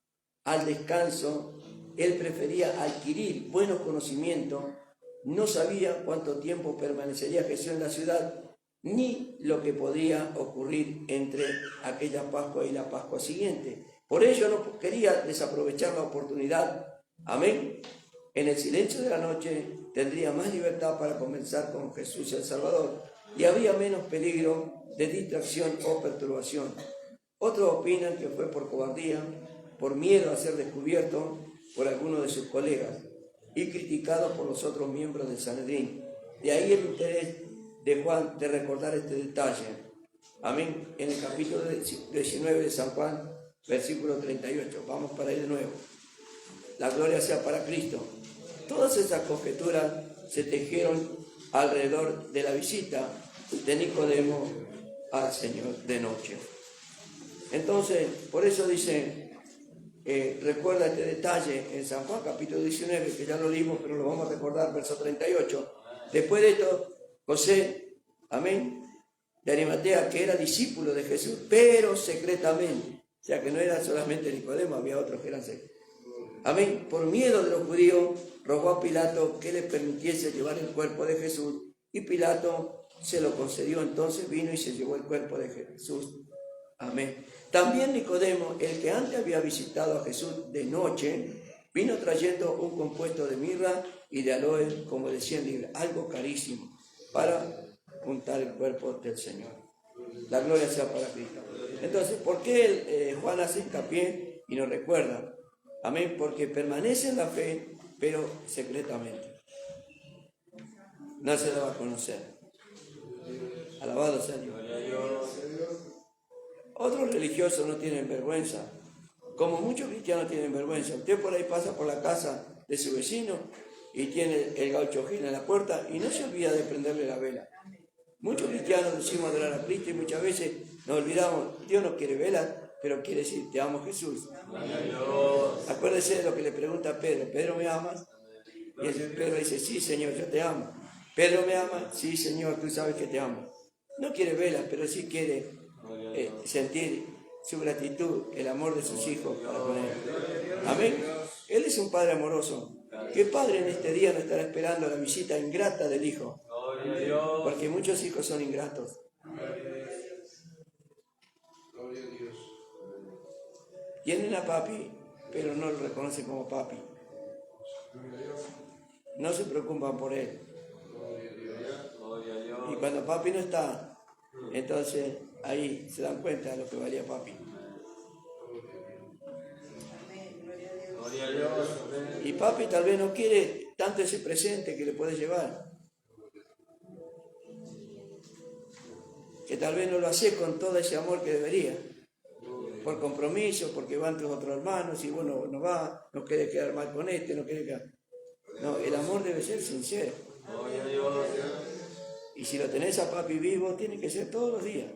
al descanso, él prefería adquirir buenos conocimientos. No sabía cuánto tiempo permanecería Jesús en la ciudad, ni lo que podía ocurrir entre aquella Pascua y la Pascua siguiente. Por ello no quería desaprovechar la oportunidad. Amén. En el silencio de la noche tendría más libertad para conversar con Jesús el Salvador, y había menos peligro de distracción o perturbación. Otros opinan que fue por cobardía, por miedo a ser descubierto por alguno de sus colegas y criticado por los otros miembros del Sanedrín. De ahí el interés de Juan de recordar este detalle. Amén. En el capítulo 19 de San Juan, versículo 38. Vamos para ahí de nuevo. La gloria sea para Cristo. Todas esas conjeturas se tejieron alrededor de la visita de Nicodemo al Señor de noche. Entonces, por eso dice, recuerda este detalle en San Juan capítulo 19, que ya lo leímos, pero lo vamos a recordar, verso 38. Después de esto, José, amén, de Arimatea, que era discípulo de Jesús, pero secretamente. O sea que no era solamente Nicodemo, había otros que eran secretos. Amén. Por miedo de los judíos, rogó a Pilato que le permitiese llevar el cuerpo de Jesús, y Pilato se lo concedió. Entonces vino y se llevó el cuerpo de Jesús. Amén. También Nicodemo, el que antes había visitado a Jesús de noche, vino trayendo un compuesto de mirra y de aloe, como de 100 libras, algo carísimo, para untar el cuerpo del Señor. La gloria sea para Cristo. Entonces, ¿por qué Juan hace hincapié y nos recuerda? Amén, porque permanece en la fe, pero secretamente. No se daba a conocer. Alabado sea Dios. Otros religiosos no tienen vergüenza, como muchos cristianos tienen vergüenza. Usted por ahí pasa por la casa de su vecino y tiene el gaucho gil en la puerta y no se olvida de prenderle la vela. Muchos cristianos decimos adorar a Cristo y muchas veces nos olvidamos. Dios no quiere velas, pero quiere decir, te amo Jesús. Acuérdese de lo que le pregunta a Pedro. ¿Pedro me amas? Y Pedro dice, sí Señor, yo te amo. ¿Pedro me ama? Sí Señor, tú sabes que te amo. No quiere velas, pero sí quiere sentir su gratitud, el amor de sus hijos para con él. Amén. Él es un Padre amoroso. ¿Qué padre en este día no estará esperando la visita ingrata del hijo? Porque muchos hijos son ingratos. Tienen a papi, pero no lo reconocen como papi. No se preocupan por él. Y cuando papi no está, entonces ahí se dan cuenta de lo que valía papi. Y papi tal vez no quiere tanto ese presente que le puede llevar. Que tal vez no lo hace con todo ese amor que debería. Por compromiso, porque van tus otros hermanos y bueno, no va, no quiere quedar mal con este, no quiere quedar... No, el amor debe ser sincero. Y si lo tenés a papi vivo, tiene que ser todos los días.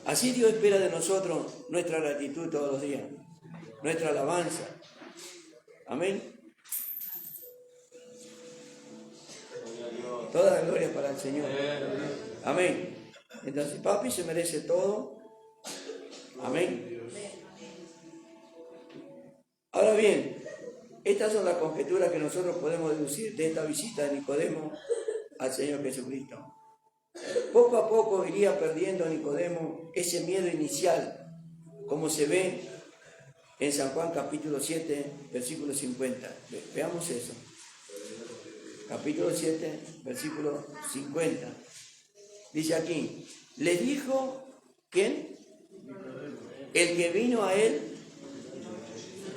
Así Dios espera de nosotros nuestra gratitud todos los días, nuestra alabanza. Amén. Toda la gloria para el Señor. Amén. Entonces papi se merece todo. Amén. Ahora bien, estas son las conjeturas que nosotros podemos deducir de esta visita de Nicodemo al Señor Jesucristo. Poco a poco iría perdiendo a Nicodemo ese miedo inicial, como se ve en San Juan capítulo 7, versículo 50. Veamos eso. Capítulo 7, versículo 50. Dice aquí, le dijo, ¿quién? El que vino a él,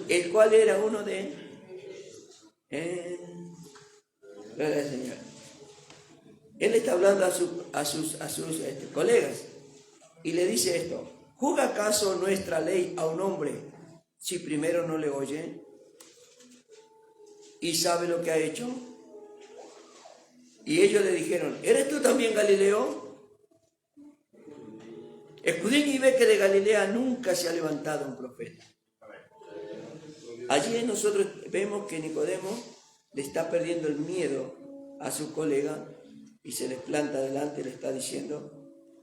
el cual era uno de... Gloria al Señor. Él está hablando a sus colegas y le dice esto: ¿juzga acaso nuestra ley a un hombre si primero no le oye y sabe lo que ha hecho? Y ellos le dijeron: ¿eres tú también Galileo? Escudriña y ve que de Galilea nunca se ha levantado un profeta. Allí nosotros vemos que Nicodemo le está perdiendo el miedo a su colega y se les planta delante y le está diciendo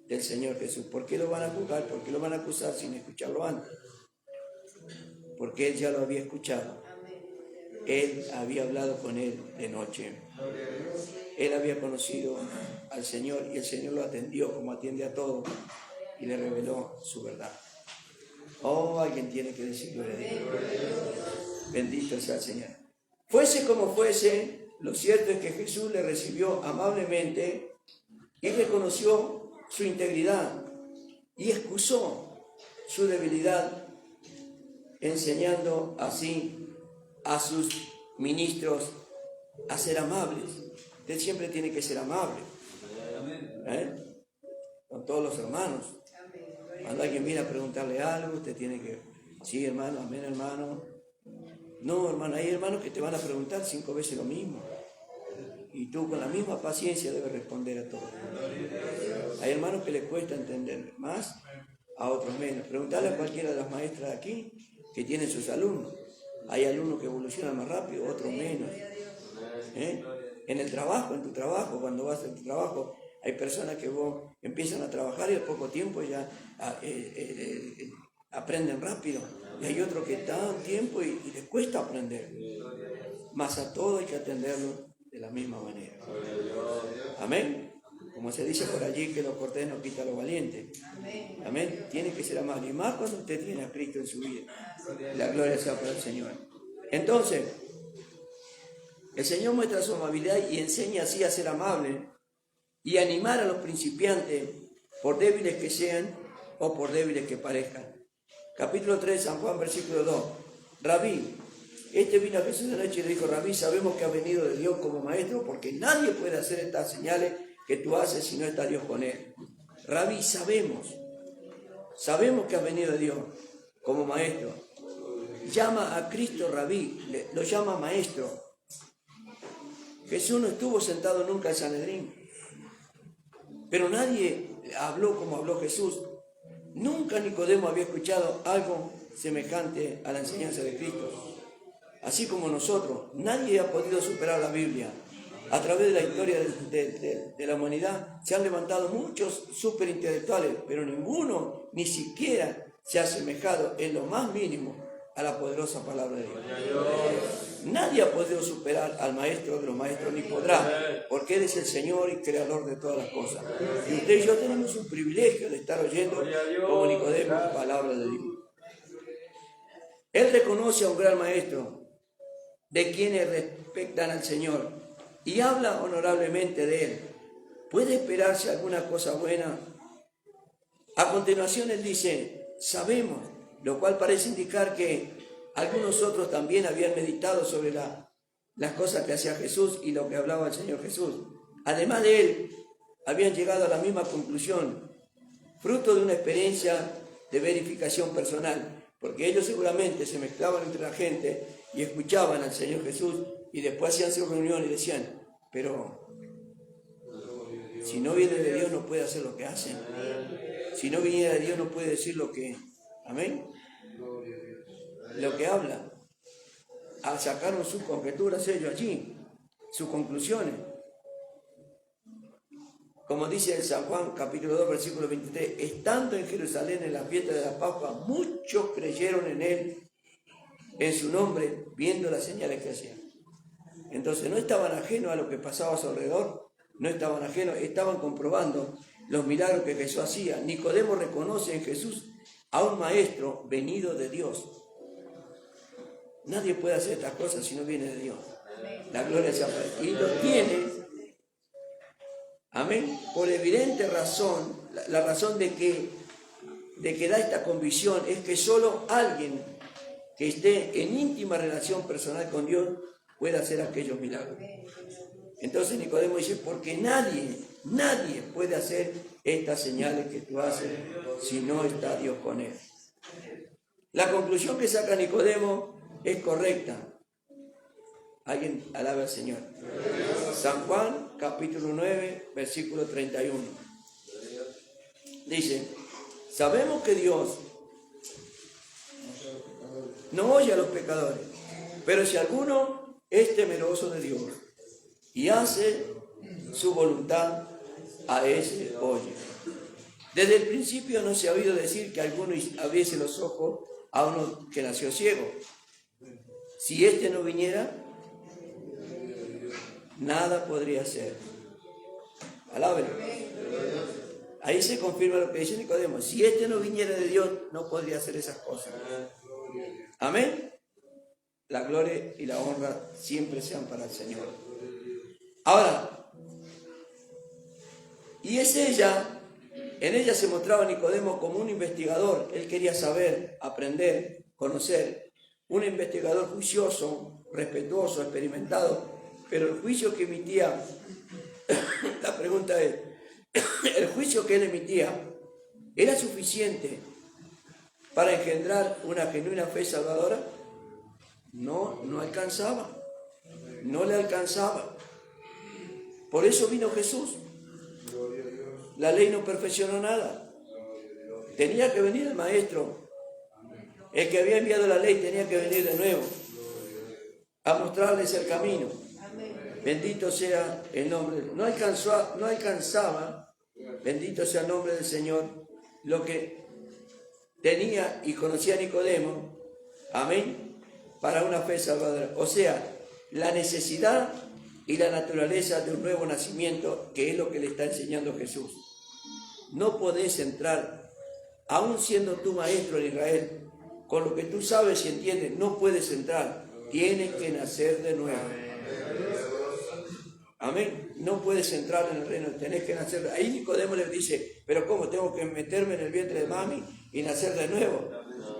del Señor Jesús. ¿Por qué lo van a juzgar? ¿Por qué lo van a acusar sin escucharlo antes? Porque él ya lo había escuchado. Él había hablado con él de noche. Él había conocido al Señor y el Señor lo atendió como atiende a todos y le reveló su verdad. Oh, alguien tiene que decir gloria a Dios. Bendito sea el Señor. Fuese como fuese, lo cierto es que Jesús le recibió amablemente y reconoció su integridad y excusó su debilidad, enseñando así a sus ministros a ser amables. Usted siempre tiene que ser amable, con todos los hermanos. Cuando alguien viene a preguntarle algo, usted tiene que, sí hermano, amén hermano. No hermano, hay hermanos que te van a preguntar 5 veces lo mismo. Y tú con la misma paciencia debes responder a todo. Hay hermanos que les cuesta entender más, a otros menos. Preguntarle a cualquiera de las maestras aquí que tienen sus alumnos. Hay alumnos que evolucionan más rápido, otros menos. En el trabajo, en tu trabajo, cuando vas a tu trabajo, hay personas que vos empiezan a trabajar y al poco tiempo ya aprenden rápido. Y hay otros que dan tiempo y les cuesta aprender. Mas a todo hay que atenderlo de la misma manera. Amén. Como se dice por allí, que lo cortés no quita lo valiente. Amén. Tiene que ser amable. Y más cuando usted tiene a Cristo en su vida. La gloria sea para el Señor. Entonces, el Señor muestra su amabilidad y enseña así a ser amable y animar a los principiantes, por débiles que sean o por débiles que parezcan. Capítulo 3, San Juan, versículo 2. Rabí, vino a Jesús de noche y le dijo: Rabí, sabemos que ha venido de Dios como maestro, porque nadie puede hacer estas señales que tú haces si no está Dios con él. Rabí, sabemos que ha venido de Dios como maestro. Llama a Cristo Rabí, lo llama maestro. Jesús no estuvo sentado nunca en Sanedrín, pero nadie habló como habló Jesús. Nunca Nicodemo había escuchado algo semejante a la enseñanza de Cristo. Así como nosotros, nadie ha podido superar la Biblia. A través de la historia de la humanidad se han levantado muchos superintelectuales, pero ninguno ni siquiera se ha asemejado en lo más mínimo a la poderosa palabra de Dios. Nadie ha podido superar al maestro de los maestros, ni podrá, porque Él es el Señor y creador de todas las cosas. Y usted y yo tenemos un privilegio de estar oyendo como Nicodemo palabra de Dios. Él reconoce a un gran maestro, de quienes respetan al Señor, y habla honorablemente de Él. ¿Puede esperarse alguna cosa buena? A continuación Él dice: sabemos, lo cual parece indicar que algunos otros también habían meditado sobre las cosas que hacía Jesús y lo que hablaba el Señor Jesús. Además de Él, habían llegado a la misma conclusión, fruto de una experiencia de verificación personal, porque ellos seguramente se mezclaban entre la gente y escuchaban al Señor Jesús y después hacían su reunión y decían: pero si no viene de Dios no puede hacer lo que hacen. Si no viniera de Dios no puede decir lo que, amén, lo que habla. Sacaron sus conjeturas ellos allí, sus conclusiones. Como dice en San Juan capítulo 2 versículo 23, estando en Jerusalén en la fiesta de la Pascua, muchos creyeron en Él, en su nombre, viendo las señales que hacía. Entonces no estaban ajenos a lo que pasaba a su alrededor, no estaban ajenos, estaban comprobando los milagros que Jesús hacía. Nicodemo reconoce en Jesús a un maestro venido de Dios. Nadie puede hacer estas cosas si no viene de Dios. La gloria sea para Él. Y lo tiene, amén, por evidente razón, la razón de que da esta convicción es que solo alguien que esté en íntima relación personal con Dios puede hacer aquellos milagros. Entonces Nicodemo dice: porque nadie puede hacer estas señales que tú haces si no está Dios con él. La conclusión que saca Nicodemo es correcta. Alguien alabe al Señor. San Juan capítulo 9 versículo 31 dice: sabemos que Dios no oye a los pecadores, pero si alguno es temeroso de Dios y hace su voluntad, a ese oye. Desde el principio no se ha oído decir que alguno abriese los ojos a uno que nació ciego. Si éste no viniera, nada podría hacer. Alábenlo. Ahí se confirma lo que dice Nicodemo: si éste no viniera de Dios, no podría hacer esas cosas. Amén. La gloria y la honra siempre sean para el Señor. Ahora, y es en ella se mostraba Nicodemo como un investigador. Él quería saber, aprender, conocer. Un investigador juicioso, respetuoso, experimentado. Pero el juicio que emitía, la pregunta es, ¿el juicio que él emitía era suficiente para engendrar una genuina fe salvadora? No alcanzaba. No le alcanzaba. Por eso vino Jesús. La ley no perfeccionó nada. Tenía que venir el maestro. El que había enviado la ley tenía que venir de nuevo. a mostrarles el camino. Bendito sea el nombre. No alcanzaba, bendito sea el nombre del Señor, lo que tenía y conocía Nicodemo, amén, para una fe salvadora. O sea, la necesidad y la naturaleza de un nuevo nacimiento, que es lo que le está enseñando Jesús. No podés entrar, aún siendo tú maestro en Israel, con lo que tú sabes y entiendes, no puedes entrar. Tienes que nacer de nuevo. Amén. No puedes entrar en el reino, tenés que nacer. Ahí Nicodemo le dice, pero ¿cómo? ¿Tengo que meterme en el vientre de mami y nacer de nuevo?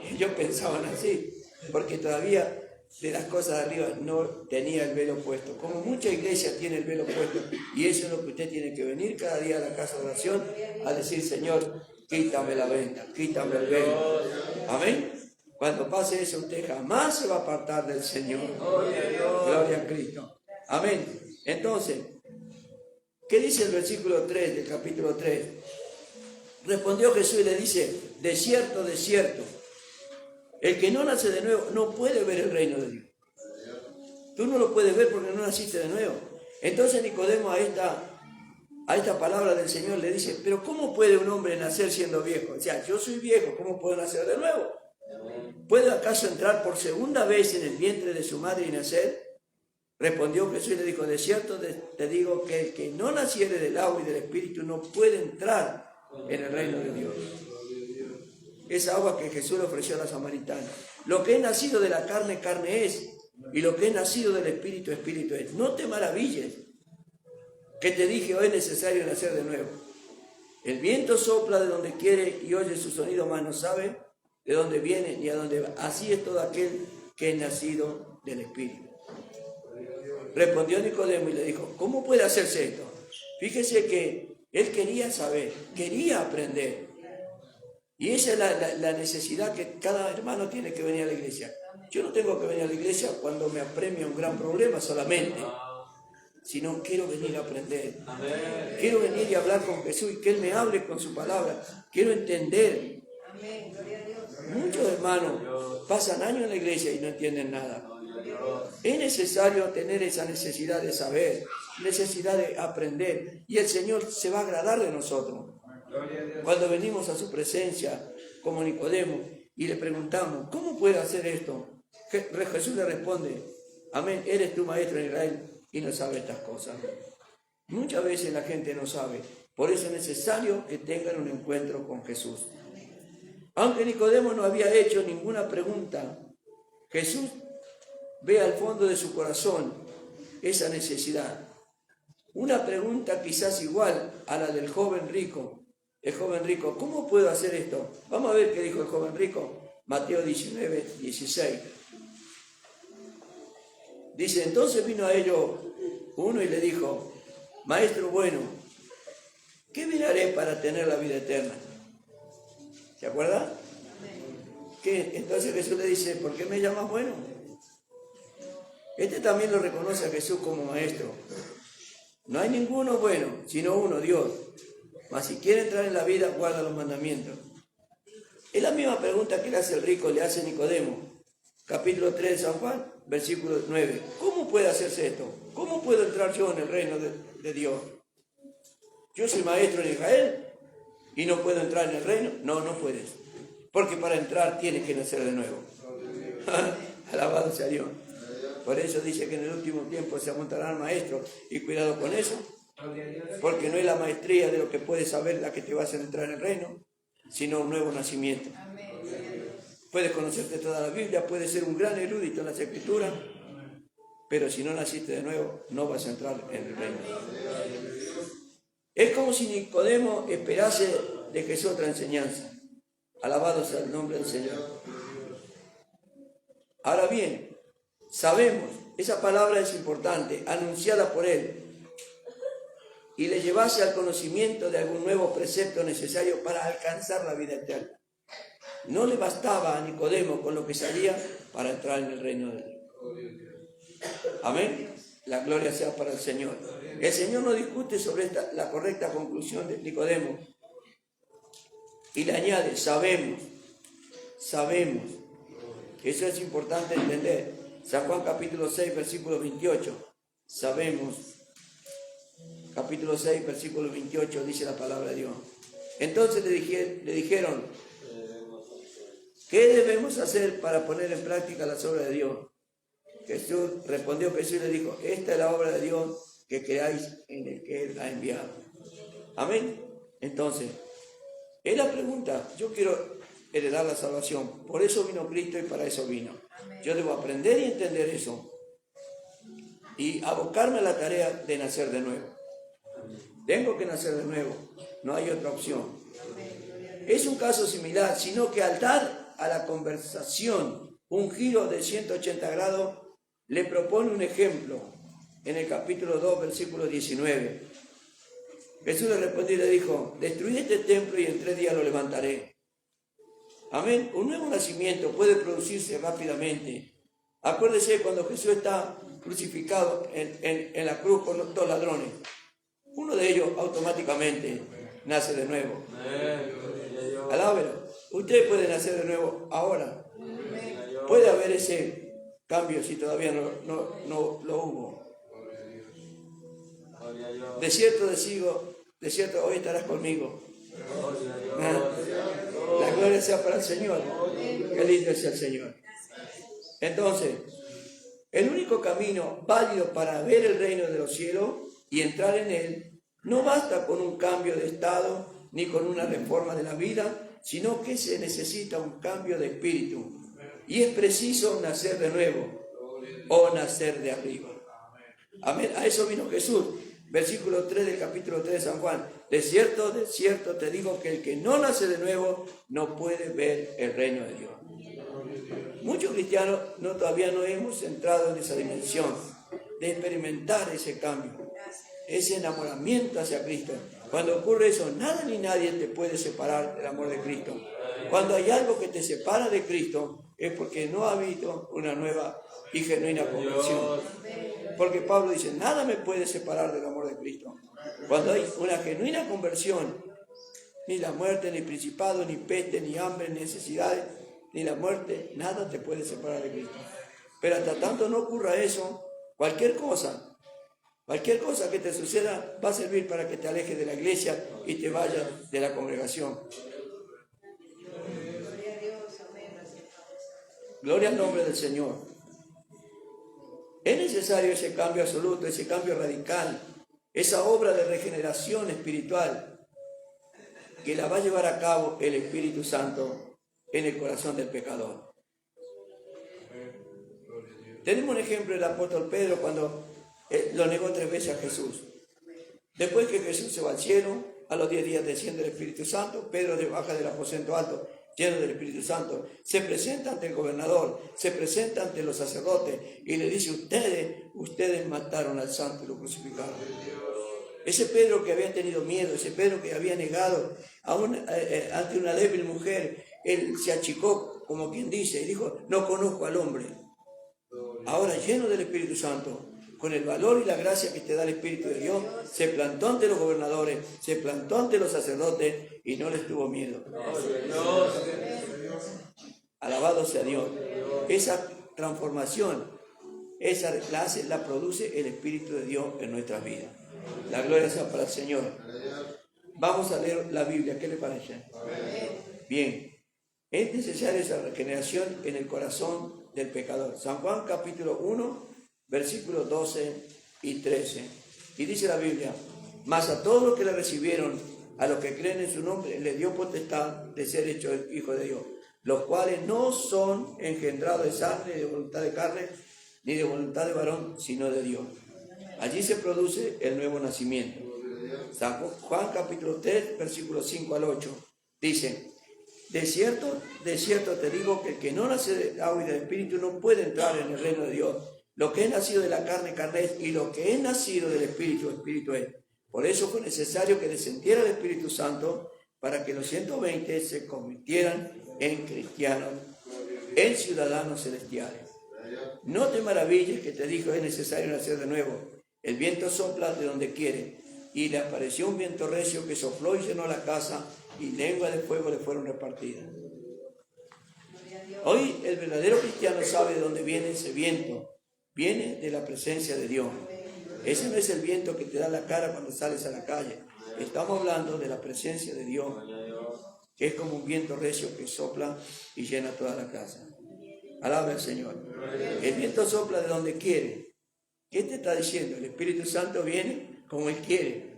Ellos pensaban así, porque todavía de las cosas de arriba no tenía el velo puesto. Como mucha iglesia tiene el velo puesto, y eso es lo que usted tiene que venir cada día a la casa de oración a decir, Señor, quítame la venda, quítame el velo. Amén. Cuando pase eso, usted jamás se va a apartar del Señor. Gloria a Cristo. Amén. Entonces, ¿qué dice el versículo 3 del capítulo 3? Respondió Jesús y le dice, de cierto, el que no nace de nuevo no puede ver el reino de Dios. Tú no lo puedes ver porque no naciste de nuevo. Entonces Nicodemo a esta palabra del Señor le dice, pero ¿cómo puede un hombre nacer siendo viejo? O sea, yo soy viejo, ¿cómo puedo nacer de nuevo? ¿Puede acaso entrar por segunda vez en el vientre de su madre y nacer? Respondió Jesús y le dijo, de cierto te digo que el que no naciere del agua y del Espíritu no puede entrar en el reino de Dios. Esa agua que Jesús le ofreció a la samaritana. Lo que es nacido de la carne, carne es, y lo que es nacido del Espíritu, Espíritu es. No te maravilles que te dije, hoy es necesario nacer de nuevo. El viento sopla de donde quiere y oye su sonido, mas no sabe de dónde viene ni a dónde va. Así es todo aquel que es nacido del Espíritu. Respondió Nicodemo y le dijo, ¿cómo puede hacerse esto? Fíjese que él quería saber, quería aprender. Y esa es la necesidad que cada hermano tiene que venir a la iglesia. Yo no tengo que venir a la iglesia cuando me apremia un gran problema solamente, sino quiero venir a aprender. Quiero venir y hablar con Jesús y que Él me hable con su palabra. Quiero entender. Muchos hermanos pasan años en la iglesia y no entienden nada. Es necesario tener esa necesidad de saber, necesidad de aprender, y el Señor se va a agradar de nosotros. Cuando venimos a su presencia como Nicodemo y le preguntamos, ¿cómo puede hacer esto? Jesús le responde, amén, eres tu maestro en Israel y no sabes estas cosas. Muchas veces la gente no sabe, por eso es necesario que tengan un encuentro con Jesús. Aunque Nicodemo no había hecho ninguna pregunta, Jesús ve al fondo de su corazón esa necesidad. Una pregunta quizás igual a la del joven rico. El joven rico, ¿cómo puedo hacer esto? Vamos a ver qué dijo el joven rico. Mateo 19, 16. Dice, entonces vino a ellos uno y le dijo, maestro bueno, ¿qué miraré para tener la vida eterna? ¿Se acuerda? ¿Qué? Entonces Jesús le dice, ¿por qué me llamas bueno? Este también lo reconoce a Jesús como maestro. No hay ninguno bueno, sino uno, Dios. Mas si quiere entrar en la vida, guarda los mandamientos. Es la misma pregunta que le hace el rico, le hace Nicodemo. Capítulo 3 de San Juan, versículo 9. ¿Cómo puede hacerse esto? ¿Cómo puedo entrar yo en el reino de Dios? Yo soy maestro en Israel y no puedo entrar en el reino. No, no puedes. Porque para entrar tienes que nacer de nuevo. Alabado sea Dios. Por eso dice que en el último tiempo se amontonarán maestros, y cuidado con eso, porque no es la maestría de lo que puedes saber la que te va a hacer entrar en el reino, sino un nuevo nacimiento. Puedes conocerte toda la Biblia, puedes ser un gran erudito en las Escrituras, pero si no naciste de nuevo, no vas a entrar en el reino. Es como si Nicodemo esperase de Jesús otra enseñanza. Alabado sea el nombre del Señor. Ahora bien, sabemos, esa palabra es importante, anunciada por Él, y le llevase al conocimiento de algún nuevo precepto necesario para alcanzar la vida eterna. No le bastaba a Nicodemo con lo que sabía para entrar en el reino de Dios. Amén. La gloria sea para el Señor. El Señor no discute sobre la correcta conclusión de Nicodemo. Y le añade, sabemos. Eso es importante entender. San Juan capítulo 6, versículo 28. Sabemos, capítulo 6, versículo 28, dice la palabra de Dios. Entonces le dijeron, ¿qué debemos hacer para poner en práctica las obras de Dios? Respondió Jesús y le dijo, esta es la obra de Dios, que creáis en el que Él ha enviado. Amén. Entonces, es la pregunta, yo quiero heredar la salvación, por eso vino Cristo y para eso vino. Yo debo aprender y entender eso y abocarme a la tarea de nacer de nuevo. Tengo que nacer de nuevo, no hay otra opción. Es un caso similar, sino que al dar a la conversación un giro de 180 grados, le propone un ejemplo en el capítulo 2, versículo 19. Jesús le respondió y le dijo, destruid este templo y en 3 días lo levantaré. Amén. Un nuevo nacimiento puede producirse rápidamente. Acuérdese cuando Jesús está crucificado en la cruz por los 2 ladrones. Uno de ellos automáticamente nace de nuevo. Alábelo. Usted puede nacer de nuevo ahora. Puede haber ese cambio si todavía no lo hubo. De cierto, hoy estarás conmigo. La gloria sea para el Señor. Qué lindo es el Señor. Entonces, el único camino válido para ver el reino de los cielos y entrar en él, no basta con un cambio de estado ni con una reforma de la vida, sino que se necesita un cambio de espíritu. Y es preciso nacer de nuevo o nacer de arriba. Amén. A eso vino Jesús. Versículo 3 del capítulo 3 de San Juan. De cierto te digo que el que no nace de nuevo no puede ver el reino de Dios. Muchos cristianos todavía no hemos entrado en esa dimensión de experimentar ese cambio, ese enamoramiento hacia Cristo. Cuando ocurre eso, nada ni nadie te puede separar del amor de Cristo. Cuando hay algo que te separa de Cristo, es porque no ha habido una nueva y genuina conversión. Porque Pablo dice, nada me puede separar del amor de Cristo. Cuando hay una genuina conversión, ni la muerte, ni principado, ni peste, ni hambre, ni necesidades, ni la muerte, nada te puede separar de Cristo. Pero hasta tanto no ocurra eso, cualquier cosa que te suceda va a servir para que te alejes de la iglesia y te vayas de la congregación. Gloria al nombre del Señor. Es necesario ese cambio absoluto, ese cambio radical, esa obra de regeneración espiritual que la va a llevar a cabo el Espíritu Santo en el corazón del pecador. Tenemos un ejemplo del apóstol Pedro cuando lo negó 3 veces a Jesús. Después que Jesús se va al cielo, a los 10 días desciende el Espíritu Santo, Pedro baja del aposento alto, lleno del Espíritu Santo, se presenta ante el gobernador, se presenta ante los sacerdotes y le dice, ustedes mataron al santo y lo crucificaron. Ese Pedro que había tenido miedo, ese Pedro que había negado ante una débil mujer, él se achicó, como quien dice, y dijo, no conozco al hombre. Ahora, lleno del Espíritu Santo, con el valor y la gracia que te da el Espíritu de Dios, se plantó ante los gobernadores, se plantó ante los sacerdotes y no les tuvo miedo. Alabado sea Dios. Esa transformación, esa clase la produce el Espíritu de Dios en nuestras vidas. La gloria sea para el Señor. Vamos a leer la Biblia, ¿qué le parece? Bien, es necesaria esa regeneración en el corazón del pecador. San Juan capítulo 1, versículos 12 y 13. Y dice la Biblia, mas a todos los que le recibieron, a los que creen en su nombre, le dio potestad de ser hechos hijos de Dios, los cuales no son engendrados de sangre, de voluntad de carne, ni de voluntad de varón, sino de Dios. Allí se produce el nuevo nacimiento. San Juan capítulo 3, versículos 5 al 8, dice, de cierto te digo que el que no nace de agua y del Espíritu no puede entrar en el reino de Dios. Lo que es nacido de la carne, carne es, y lo que es nacido del Espíritu, Espíritu es. Por eso fue necesario que descendiera el Espíritu Santo para que los 120 se convirtieran en cristianos, en ciudadanos celestiales. No te maravilles que te dijo es necesario nacer de nuevo. El viento sopla de donde quiere. Y le apareció un viento recio que sopló y llenó la casa y lenguas de fuego le fueron repartidas. Hoy el verdadero cristiano sabe de dónde viene ese viento. Viene de la presencia de Dios. Ese no es el viento que te da la cara cuando sales a la calle. Estamos hablando de la presencia de Dios, que es como un viento recio que sopla y llena toda la casa. Alaba al Señor. El viento sopla de donde quiere. ¿Qué te está diciendo? El Espíritu Santo viene como Él quiere.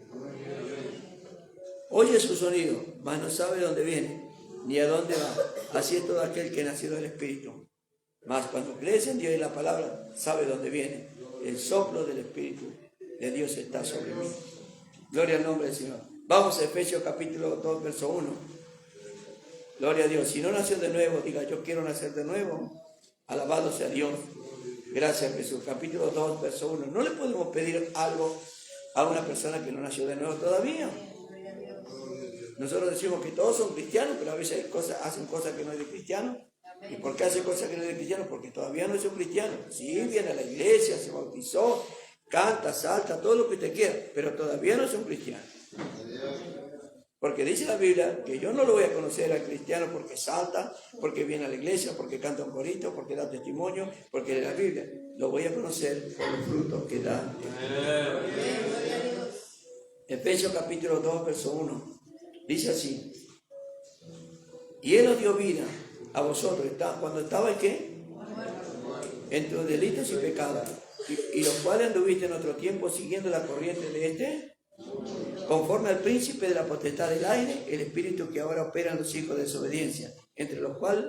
Oye su sonido, mas no sabe dónde viene, ni a dónde va. Así es todo aquel que nació del Espíritu. Mas cuando crees en Dios y la palabra, sabe dónde viene. El soplo del Espíritu de Dios está sobre mí. Gloria al nombre del Señor. Vamos a Efesios capítulo 2, verso 1. Gloria a Dios. Si no nació de nuevo, diga, yo quiero nacer de nuevo. Alabado sea Dios. Gracias, Jesús. Capítulo 2, verso 1. No le podemos pedir algo a una persona que no nació de nuevo todavía. Nosotros decimos que todos son cristianos, pero a veces hacen cosas que no es de cristiano. ¿Y por qué hace cosas que no es de cristiano? Porque todavía no es un cristiano. Sí, viene a la iglesia, se bautizó, canta, salta, todo lo que usted quiera, pero todavía no es un cristiano. Porque dice la Biblia que yo no lo voy a conocer al cristiano porque salta, porque viene a la iglesia, porque canta un corito, porque da testimonio, porque lee la Biblia. Lo voy a conocer por los frutos que da. Efesios capítulo 2, verso 1. Dice así. Y Él os dio vida a vosotros. ¿Cuando estaba en qué? En tus delitos y pecados. Y los cuales anduviste en otro tiempo siguiendo la corriente de este, conforme al príncipe de la potestad del aire, el espíritu que ahora opera en los hijos de desobediencia, entre los cuales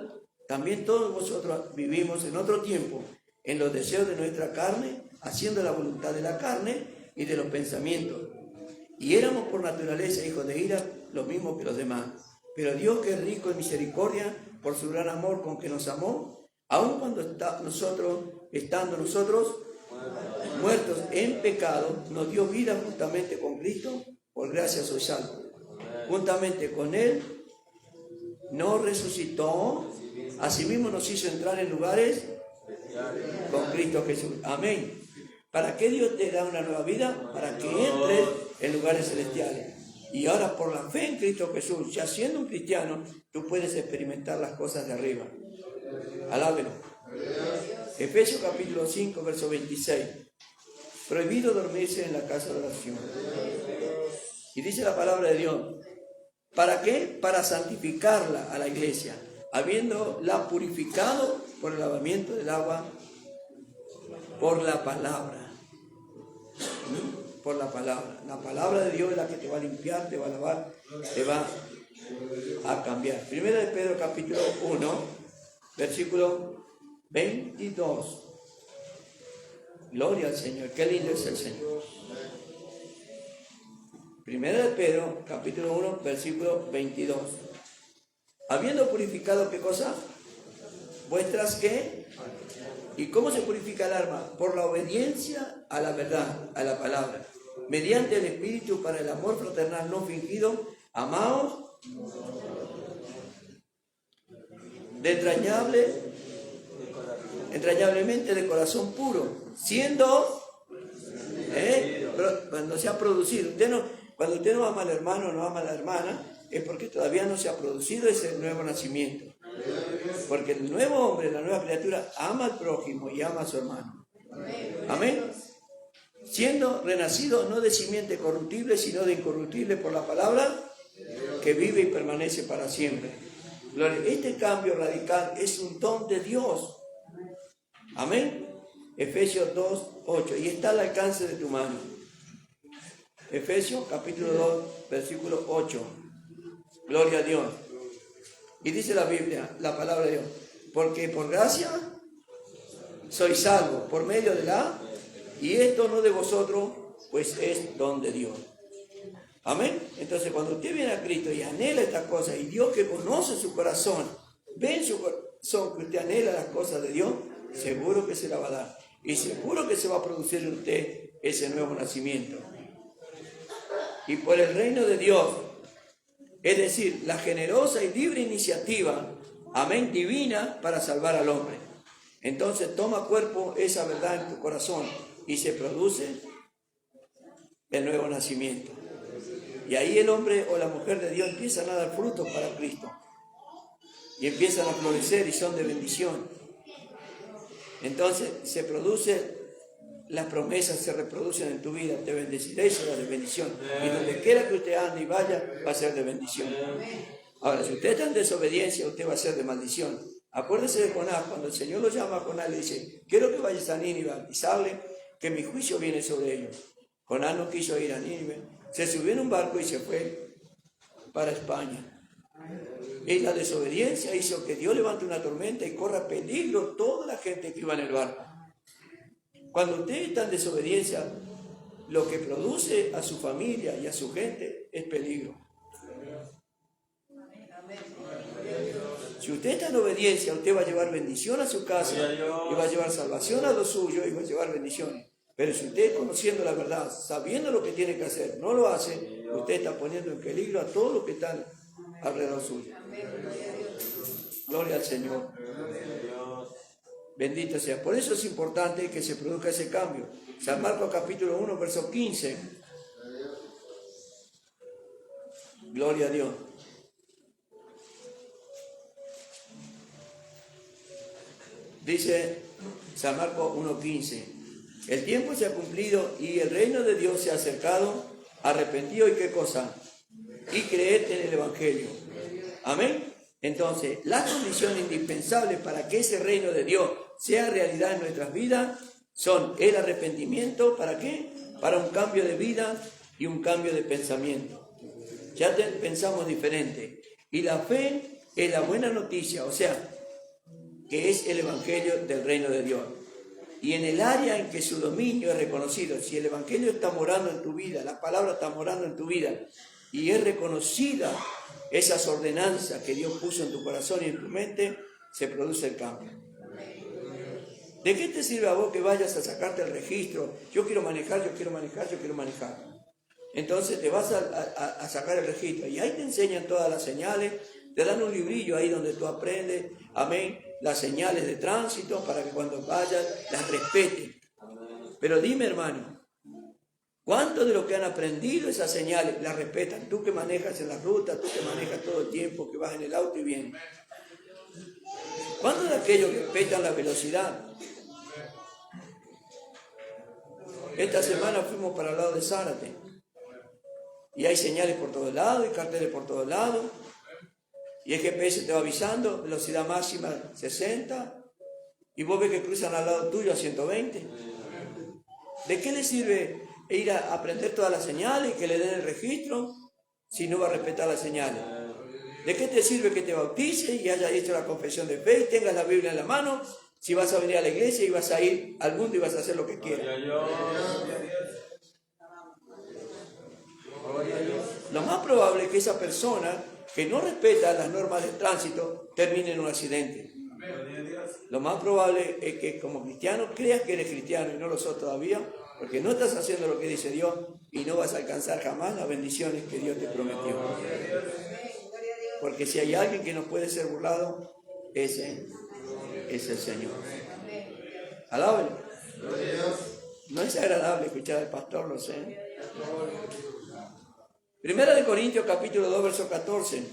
también todos vosotros vivimos en otro tiempo, en los deseos de nuestra carne, haciendo la voluntad de la carne y de los pensamientos. Y éramos por naturaleza hijos de ira, lo mismo que los demás. Pero Dios, que es rico en misericordia, por su gran amor con que nos amó, aun cuando estando nosotros muertos en pecado, nos dio vida juntamente con Cristo, por gracia sois salvos. Juntamente con Él nos resucitó, asimismo nos hizo entrar en lugares con Cristo Jesús. Amén. ¿Para qué Dios te da una nueva vida? Para que entres en lugares celestiales. Y ahora por la fe en Cristo Jesús, ya siendo un cristiano, tú puedes experimentar las cosas de arriba. Alábelo. Efesios capítulo 5, verso 26. Prohibido dormirse en la casa de oración. Y dice la palabra de Dios. ¿Para qué? Para santificarla a la iglesia, habiéndola purificado por el lavamiento del agua, por la palabra. Por la palabra. La palabra de Dios es la que te va a limpiar, te va a lavar, te va a cambiar. Primera de Pedro capítulo 1, versículo 22. Gloria al Señor, qué lindo es el Señor. Primera de Pedro capítulo 1, versículo 22. Habiendo purificado, ¿qué cosa? Vuestras ¿qué? ¿Y cómo se purifica el alma? Por la obediencia a la verdad, a la palabra, mediante el Espíritu, para el amor fraternal no fingido. Amaos de entrañablemente de corazón puro, siendo cuando se ha producido. Cuando usted no ama al hermano, no ama a la hermana, es porque todavía no se ha producido ese nuevo nacimiento. Porque el nuevo hombre, la nueva criatura, ama al prójimo y ama a su hermano. Amén. Siendo renacido no de simiente corruptible, sino de incorruptible por la palabra que vive y permanece para siempre. Este cambio radical es un don de Dios. Amén. Efesios 2, 8. Y está al alcance de tu mano. Efesios capítulo 2, versículo 8. Gloria a Dios. Y dice la Biblia, la palabra de Dios, porque por gracia sois salvos por medio de y esto no de vosotros, pues es don de Dios. Amén. Entonces cuando usted viene a Cristo y anhela estas cosas, y Dios que conoce su corazón, ve en su corazón que usted anhela las cosas de Dios, seguro que se la va a dar. Y seguro que se va a producir en usted ese nuevo nacimiento. Y por el reino de Dios, es decir, la generosa y libre iniciativa, amén, divina para salvar al hombre. Entonces toma cuerpo esa verdad en tu corazón y se produce el nuevo nacimiento. Y ahí el hombre o la mujer de Dios empiezan a dar frutos para Cristo. y empiezan a florecer y son de bendición. Entonces se produce, las promesas se reproducen en tu vida. Te bendeciré y será de bendición. Y donde quiera que usted ande y vaya, va a ser de bendición. Ahora, si usted está en desobediencia, usted va a ser de maldición. Acuérdese de Jonás, cuando el Señor lo llama a Jonás, le dice, quiero que vayas a Nínive a avisarle que mi juicio viene sobre ellos. Jonás no quiso ir a Nínive, se subió en un barco y se fue para España. Y la desobediencia hizo que Dios levante una tormenta y corra peligro toda la gente que iba en el barco. Cuando usted está en desobediencia, lo que produce a su familia y a su gente es peligro. Si usted está en obediencia, usted va a llevar bendición a su casa y va a llevar salvación a los suyos y va a llevar bendiciones. Pero si usted, conociendo la verdad, sabiendo lo que tiene que hacer, no lo hace, usted está poniendo en peligro a todos los que están alrededor suyo. Gloria al Señor. Bendito sea. Por eso es importante que se produzca ese cambio. San Marcos capítulo 1, verso 15. Gloria a Dios. Dice San Marcos 1:15, el tiempo se ha cumplido y el reino de Dios se ha acercado, arrepentido y qué cosa, y creed en el Evangelio. Amén. Entonces, las condiciones indispensables para que ese reino de Dios sea realidad en nuestras vidas son el arrepentimiento, ¿para qué? Para un cambio de vida y un cambio de pensamiento. Ya pensamos diferente. Y la fe es la buena noticia, o sea, que es el Evangelio del reino de Dios. Y en el área en que su dominio es reconocido, si el Evangelio está morando en tu vida, la palabra está morando en tu vida, y es reconocida esas ordenanzas que Dios puso en tu corazón y en tu mente, se produce el cambio. ¿De qué te sirve a vos que vayas a sacarte el registro? Yo quiero manejar, yo quiero manejar, yo quiero manejar. Entonces te vas a sacar el registro y ahí te enseñan todas las señales, te dan un librillo ahí donde tú aprendes, amén, las señales de tránsito para que cuando vayas las respetes. Pero dime, hermano, ¿cuántos de los que han aprendido esas señales las respetan? Tú que manejas en la ruta, tú que manejas todo el tiempo, que vas en el auto y vienes. ¿Cuántos de aquellos que respetan la velocidad? Esta semana fuimos para el lado de Zárate y hay señales por todos lados y carteles por todos lados y el GPS te va avisando, velocidad máxima 60 y vos ves que cruzan al lado tuyo a 120. ¿De qué le sirve ir a aprender todas las señales y que le den el registro si no va a respetar las señales? ¿De qué te sirve que te bautices y hayas hecho la confesión de fe y tengas la Biblia en la mano si vas a venir a la iglesia y vas a ir al mundo y vas a hacer lo que quieras? Lo más probable es que esa persona que no respeta las normas de tránsito termine en un accidente. Lo más probable es que como cristiano creas que eres cristiano y no lo sos todavía, porque no estás haciendo lo que dice Dios y no vas a alcanzar jamás las bendiciones que Dios te prometió. Porque si hay alguien que no puede ser burlado, ese es el Señor. Alábalo. No es agradable escuchar al pastor, lo sé. Primera de Corintios capítulo 2, verso 14.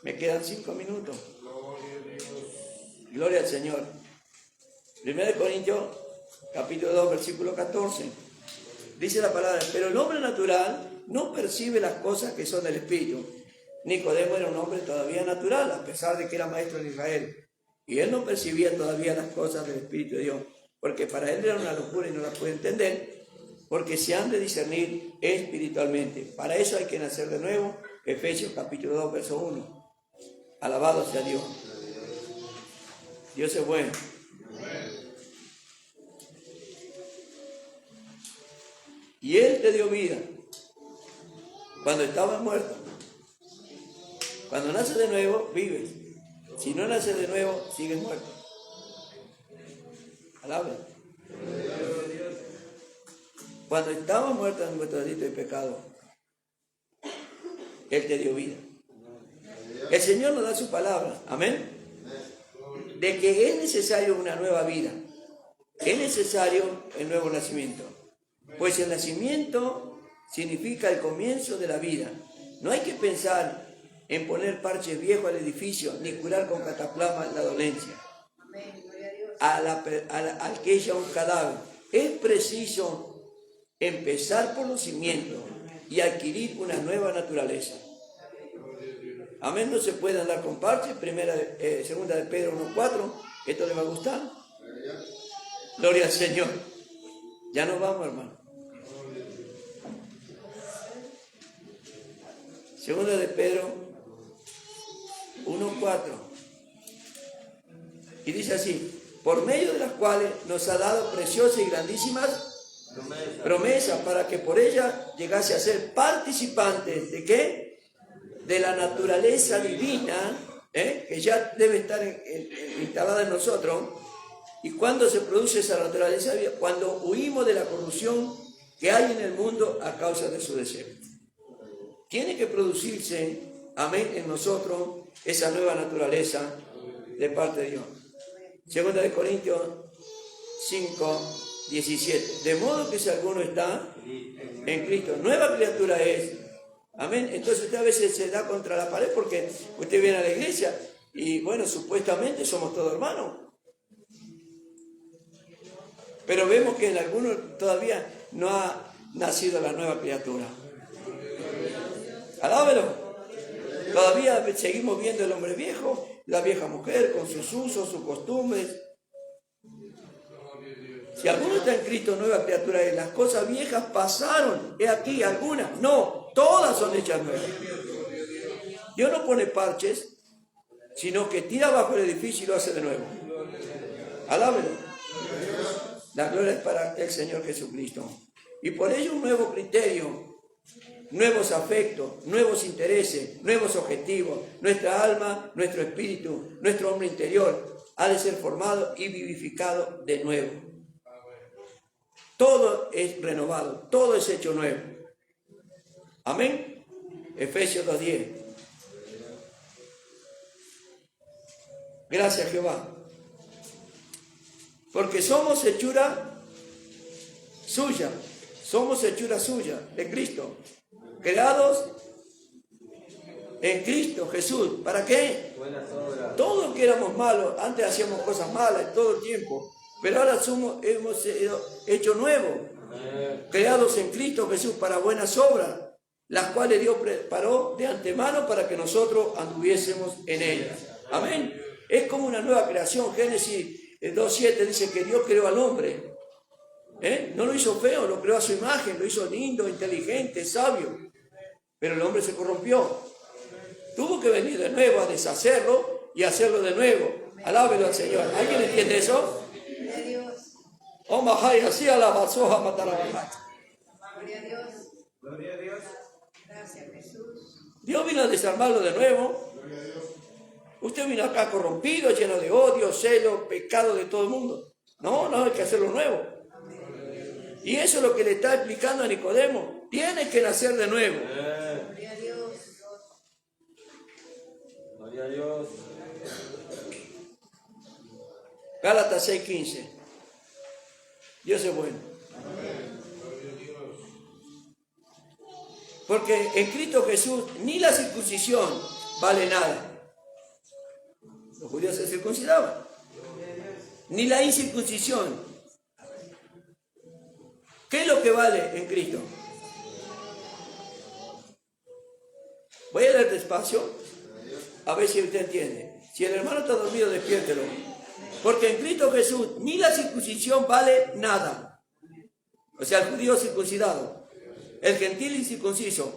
Me quedan 5 minutos. Gloria al Señor. Primera de Corintios capítulo 2, versículo 14. Dice la palabra, pero el hombre natural no percibe las cosas que son del Espíritu. Nicodemo era un hombre todavía natural, a pesar de que era maestro en Israel. Y él no percibía todavía las cosas del Espíritu de Dios, porque para él era una locura y no las puede entender, porque se han de discernir espiritualmente. Para eso hay que nacer de nuevo. Efesios capítulo 2, verso 1. Alabado sea Dios. Dios es bueno. Y Él te dio vida cuando estabas muerto. Cuando naces de nuevo, vives. Si no naces de nuevo, sigues muerto. Alabado. Cuando estabas muerto en nuestro delito y pecado, Él te dio vida. El Señor nos da su palabra, amén, de que es necesario una nueva vida. Es necesario el nuevo nacimiento. Pues el nacimiento significa el comienzo de la vida. No hay que pensar en poner parches viejos al edificio, ni curar con cataplasma la dolencia. Al que haya un cadáver, es preciso empezar por los cimientos y adquirir una nueva naturaleza. Amén, no se puede andar con parches. Segunda de Pedro 1:4, ¿esto le va a gustar? Gloria al Señor. Ya nos vamos, hermano. Segunda de Pedro 1:4. Y dice así: por medio de las cuales nos ha dado preciosas y grandísimas promesas, para que por ellas llegase a ser participantes ¿de qué? De la naturaleza divina, que ya debe estar instalada en nosotros. ¿Y cuándo se produce esa naturaleza divina? Cuando huimos de la corrupción que hay en el mundo a causa de su deseo. Tiene que producirse, amén, en nosotros esa nueva naturaleza de parte de Dios. Segunda de Corintios 5:17. De modo que si alguno está en Cristo, nueva criatura es. Amén. Entonces usted a veces se da contra la pared porque usted viene a la iglesia y bueno, supuestamente somos todos hermanos. Pero vemos que en algunos todavía no ha nacido la nueva criatura. Alábelo. Todavía seguimos viendo el hombre viejo, la vieja mujer con sus usos, sus costumbres. Si alguno está en Cristo, nueva criatura es. Las cosas viejas pasaron. He aquí algunas. No, todas son hechas nuevas. Dios no pone parches, sino que tira abajo el edificio y lo hace de nuevo. Alábelo. La gloria es para el Señor Jesucristo. Y por ello un nuevo criterio, nuevos afectos, nuevos intereses, nuevos objetivos. Nuestra alma, nuestro espíritu, nuestro hombre interior ha de ser formado y vivificado de nuevo. Todo es renovado, todo es hecho nuevo. Amén. Efesios 2:10. Gracias, Jehová. Porque somos hechura suya, de Cristo, creados en Cristo Jesús. ¿Para qué? Todos que éramos malos, antes hacíamos cosas malas todo el tiempo, pero ahora hemos sido hechos nuevos, creados en Cristo Jesús para buenas obras, las cuales Dios preparó de antemano para que nosotros anduviésemos en ellas. Amén. Es como una nueva creación. Génesis 2:7 dice que Dios creó al hombre. No lo hizo feo, lo creó a su imagen, lo hizo lindo, inteligente, sabio. Pero el hombre se corrompió. Tuvo que venir de nuevo a deshacerlo y hacerlo de nuevo. Alábelo al Señor. ¿Alguien entiende eso? Oh, Mahai, así a la basoja matar a la. Gloria a Dios. Gloria a Dios. Gracias, Jesús. Dios vino a desarmarlo de nuevo. Usted vino acá corrompido, lleno de odio, celo, pecado de todo el mundo. No, hay que hacerlo nuevo. Y eso es lo que le está explicando a Nicodemo. Tienes que nacer de nuevo. Gloria a Dios. Gloria a Dios. Gálatas 6:15. Dios es bueno. Porque en Cristo Jesús ni la circuncisión vale nada. Los judíos se circuncidaban. Ni la incircuncisión. ¿Qué es lo que vale en Cristo? Voy a leer despacio, a ver si usted entiende. Si el hermano está dormido, despiértelo. Porque en Cristo Jesús ni la circuncisión vale nada. O sea, el judío circuncidado. El gentil incircunciso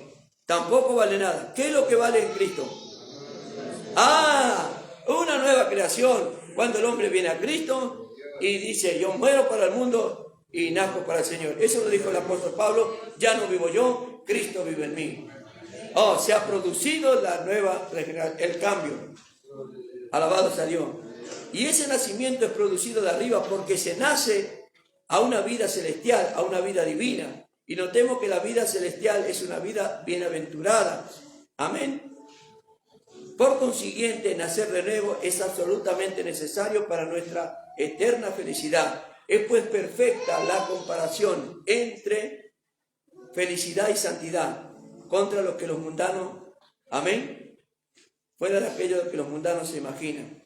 tampoco vale nada. ¿Qué es lo que vale en Cristo? Una nueva creación. Cuando el hombre viene a Cristo y dice, yo muero para el mundo y nazco para el Señor. Eso lo dijo el apóstol Pablo. Ya no vivo yo, Cristo vive en mí. Se ha producido la nueva, el cambio. Alabado sea Dios. Y ese nacimiento es producido de arriba porque se nace a una vida celestial, a una vida divina. Y notemos que la vida celestial es una vida bienaventurada. Amén. Por consiguiente, nacer de nuevo es absolutamente necesario para nuestra eterna felicidad. Es pues perfecta la comparación entre felicidad y santidad contra lo que los mundanos, amén, fuera de aquello que los mundanos se imaginan.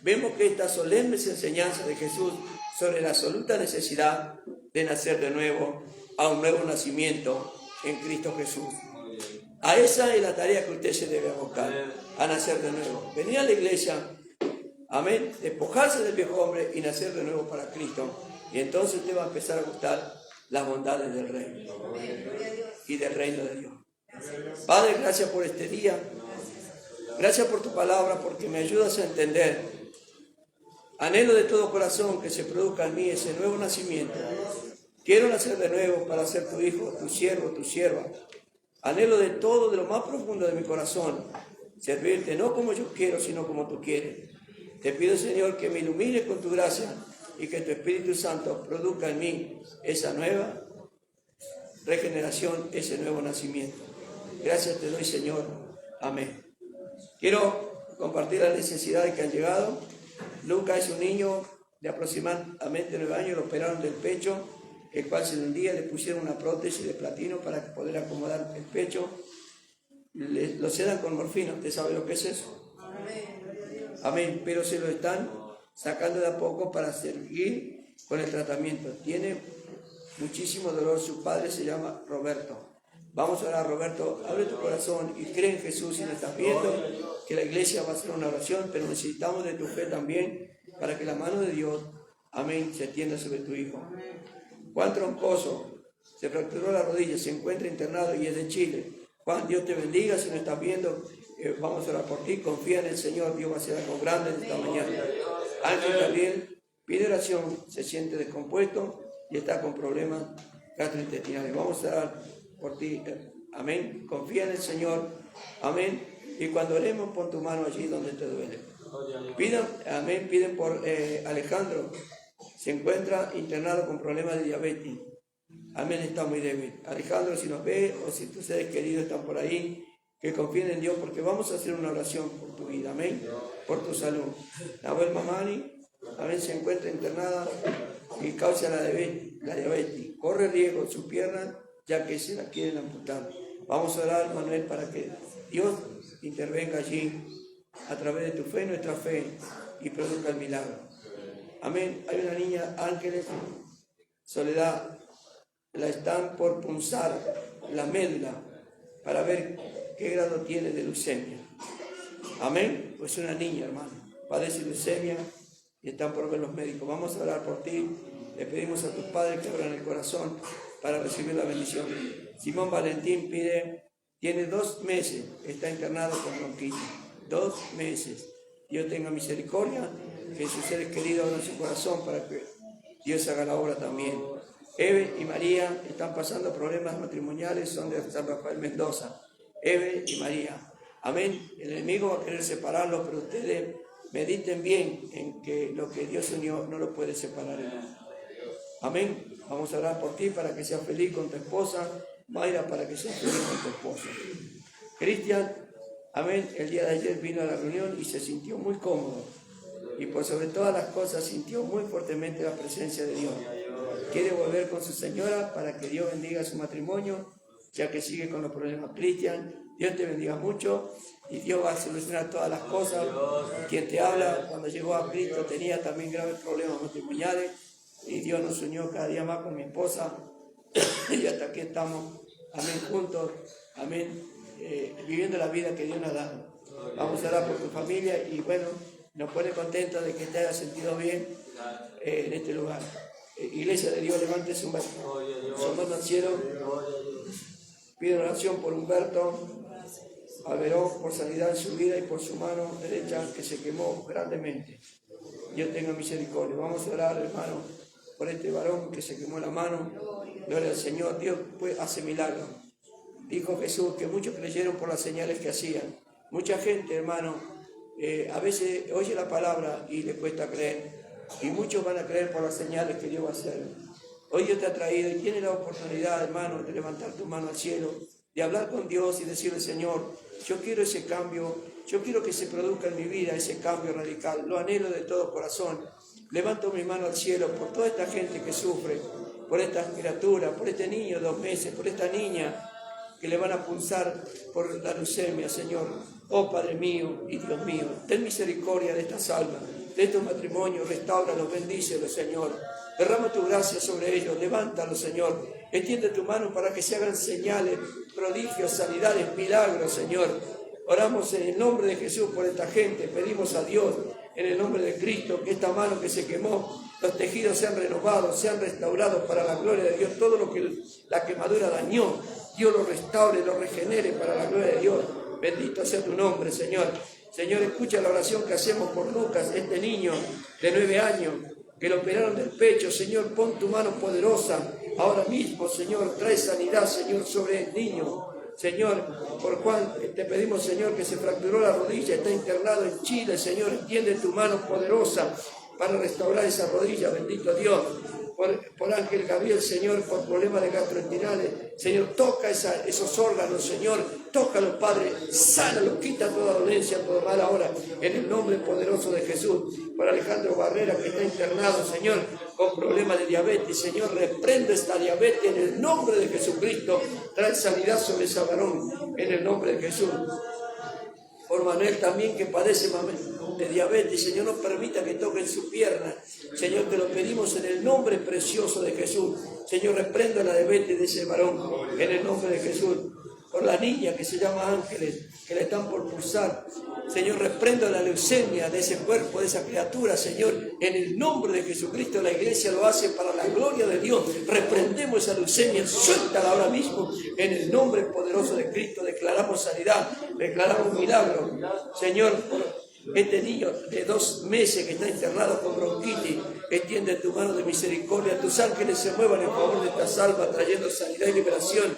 Vemos que estas solemnes enseñanzas de Jesús sobre la absoluta necesidad de nacer de nuevo, a un nuevo nacimiento en Cristo Jesús. A esa es la tarea que usted se debe abocar, a nacer de nuevo. Venir a la iglesia, amén, despojarse del viejo hombre y nacer de nuevo para Cristo. Y entonces usted va a empezar a gustar las bondades del reino y del reino de Dios. Padre, gracias por este día. Gracias por tu palabra, porque me ayudas a entender. Anhelo de todo corazón que se produzca en mí ese nuevo nacimiento. Quiero nacer de nuevo para ser tu hijo, tu siervo, tu sierva. Anhelo de todo, de lo más profundo de mi corazón, servirte no como yo quiero, sino como tú quieres. Te pido, Señor, que me ilumines con tu gracia y que tu Espíritu Santo produzca en mí esa nueva regeneración, ese nuevo nacimiento. Gracias te doy, Señor. Amén. Quiero compartir las necesidades que han llegado. Lucas es un niño de aproximadamente 9 años, lo operaron del pecho, el cual se un día le pusieron una prótesis de platino para poder acomodar el pecho. Lo sedan con morfina, ¿usted sabe lo que es eso? Amén, pero se lo están sacando de a poco para seguir con el tratamiento. Tiene muchísimo dolor, su padre se llama Roberto. Vamos a orar, Roberto, abre tu corazón y cree en Jesús si no estás viendo, que la iglesia va a hacer una oración, pero necesitamos de tu fe también para que la mano de Dios, amén, se extienda sobre tu hijo. Juan Troncoso se fracturó la rodilla, se encuentra internado y es de Chile. Juan, Dios te bendiga, si no estás viendo, vamos a orar por ti, confía en el Señor, Dios va a hacer algo grande en esta mañana. Ángel Gabriel pide oración, se siente descompuesto y está con problemas gastrointestinales. Vamos a orar por ti, amén, confía en el Señor, amén, y cuando oremos pon tu mano allí donde te duele. Pidan, amén, piden por Alejandro, se encuentra internado con problemas de diabetes, amén, está muy débil. Alejandro, si nos ve o si tus seres queridos están por ahí, que confíen en Dios, porque vamos a hacer una oración por tu vida, amén, por tu salud. Nahuel Mamani, amén, se encuentra internada y causa la diabetes, corre riesgo su pierna, ya que se la quieren amputar. Vamos a orar, Manuel, para que Dios intervenga allí a través de tu fe, nuestra fe, y produzca el milagro. Amén. Hay una niña, Ángeles Soledad, la están por punzar la médula para ver qué grado tiene de leucemia. Amén. Pues una niña, hermano, padece leucemia y están por ver los médicos. Vamos a orar por ti. Le pedimos a tus padres que abran el corazón para recibir la bendición. Simón Valentín tiene 2 meses, está internado con bronquitis. 2 meses. Dios tenga misericordia, que sus seres queridos abran su corazón para que Dios haga la obra también. Eve y María están pasando problemas matrimoniales, son de San Rafael Mendoza. Eve y María. Amén. El enemigo va a querer separarlos, pero ustedes mediten bien en que lo que Dios unió no lo puede separar. Amén. Vamos a orar por ti para que seas feliz con tu esposa. Mayra, para que seas feliz con tu esposo. Cristian, amén, el día de ayer vino a la reunión y se sintió muy cómodo. Y por sobre todas las cosas sintió muy fuertemente la presencia de Dios. Quiere volver con su señora para que Dios bendiga su matrimonio, ya que sigue con los problemas. Cristian, Dios te bendiga mucho y Dios va a solucionar todas las cosas. Quien te habla, cuando llegó a Cristo tenía también graves problemas matrimoniales. Y Dios nos unió cada día más con mi esposa y hasta aquí estamos, amén, juntos, amén, viviendo la vida que Dios nos ha dado. Vamos a orar por tu familia y bueno, nos pone contentos de que te hayas sentido bien en este lugar. Iglesia de Dios, levante su mano al cielo. Pido oración por Humberto Alberón, por sanidad en su vida y por su mano derecha que se quemó grandemente. Dios tenga misericordia. Vamos a orar, hermano, por este varón que se quemó la mano. Gloria al Señor. Dios pues hace milagros. Dijo Jesús que muchos creyeron por las señales que hacían. Mucha gente, hermano, a veces oye la palabra y le cuesta creer. Y muchos van a creer por las señales que Dios va a hacer. Hoy Dios te ha traído y tienes la oportunidad, hermano, de levantar tu mano al cielo, de hablar con Dios y decirle, Señor, yo quiero ese cambio, yo quiero que se produzca en mi vida ese cambio radical. Lo anhelo de todo corazón. Levanto mi mano al cielo por toda esta gente que sufre, por esta criatura, por este niño de 2 meses, por esta niña que le van a punzar por la leucemia, Señor. Oh Padre mío y Dios mío, ten misericordia de estas almas, de estos matrimonios, restáuralos, bendícelos, Señor. Derrama tu gracia sobre ellos, levántalos, Señor. Extiende tu mano para que se hagan señales, prodigios, sanidades, milagros, Señor. Oramos en el nombre de Jesús por esta gente. Pedimos a Dios, en el nombre de Cristo, que esta mano que se quemó, los tejidos sean renovados, sean restaurados para la gloria de Dios. Todo lo que la quemadura dañó, Dios lo restaure, lo regenere para la gloria de Dios. Bendito sea tu nombre, Señor. Señor, escucha la oración que hacemos por Lucas, este niño de 9 años, que lo operaron del pecho. Señor, pon tu mano poderosa ahora mismo, Señor. Trae sanidad, Señor, sobre el niño. Señor, por Juan, te pedimos, Señor, que se fracturó la rodilla, está internado en Chile, Señor. Extiende tu mano poderosa para restaurar esa rodilla, bendito Dios. Por Ángel Gabriel, Señor, por problemas de gastrointestinales, Señor, toca esos órganos, Señor, tócalos, Padre, sánalo, quita toda dolencia, todo mal ahora, en el nombre poderoso de Jesús. Por Alejandro Barrera, que está internado, Señor, con problemas de diabetes, Señor, reprende esta diabetes en el nombre de Jesucristo, trae sanidad sobre ese varón, en el nombre de Jesús. Por Manuel también, que padece de diabetes, Señor, no permita que toquen su pierna. Señor, te lo pedimos en el nombre precioso de Jesús. Señor, reprenda la diabetes de ese varón, en el nombre de Jesús. Por la niña que se llama Ángeles, que le están por pulsar. Señor, reprenda la leucemia de ese cuerpo, de esa criatura, Señor, en el nombre de Jesucristo. La iglesia lo hace para la gloria de Dios. Reprendemos esa leucemia, suéltala ahora mismo, en el nombre poderoso de Cristo. Declaramos sanidad, declaramos milagro. Señor, por este niño de 2 meses que está internado con bronquitis, extiende tu mano de misericordia. Tus ángeles se muevan en favor de estas almas, trayendo sanidad y liberación.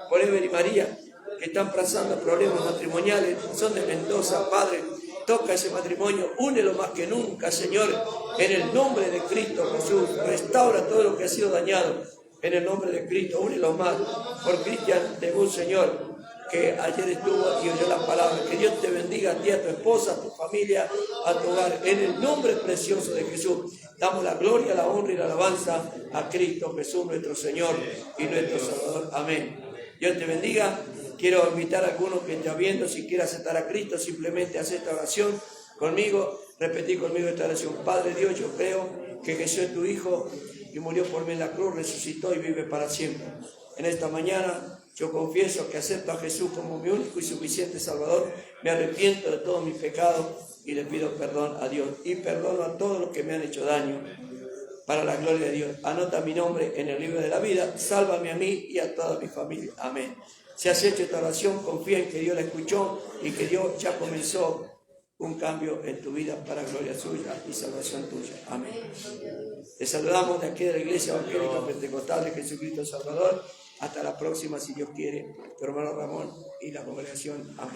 Por Ever y María, que están pasando problemas matrimoniales, son de Mendoza, Padre, toca ese matrimonio, únelo más que nunca, Señor, en el nombre de Cristo Jesús. Restaura todo lo que ha sido dañado, en el nombre de Cristo, únelo más. Por Cristian Debut, Señor, que ayer estuvo y oyó la palabra. Que Dios te bendiga a ti, a tu esposa, a tu familia, a tu hogar, en el nombre precioso de Jesús. Damos la gloria, la honra y la alabanza a Cristo Jesús, nuestro Señor y nuestro Salvador. Amén. Dios te bendiga. Quiero invitar a algunos que estén viendo, si quiere aceptar a Cristo, simplemente hace esta oración conmigo. Repetí conmigo esta oración. Padre Dios, yo creo que Jesús es tu Hijo y murió por mí en la cruz, resucitó y vive para siempre. En esta mañana yo confieso que acepto a Jesús como mi único y suficiente Salvador. Me arrepiento de todos mis pecados y le pido perdón a Dios. Y perdono a todos los que me han hecho daño, para la gloria de Dios. Anota mi nombre en el libro de la vida. Sálvame a mí y a toda mi familia. Amén. Si has hecho esta oración, confía en que Dios la escuchó y que Dios ya comenzó un cambio en tu vida para gloria suya y salvación tuya. Amén. Te saludamos de aquí de la Iglesia Evangélica Pentecostal de Jesucristo Salvador. Hasta la próxima, si Dios quiere. Tu hermano Ramón y la congregación. Amén.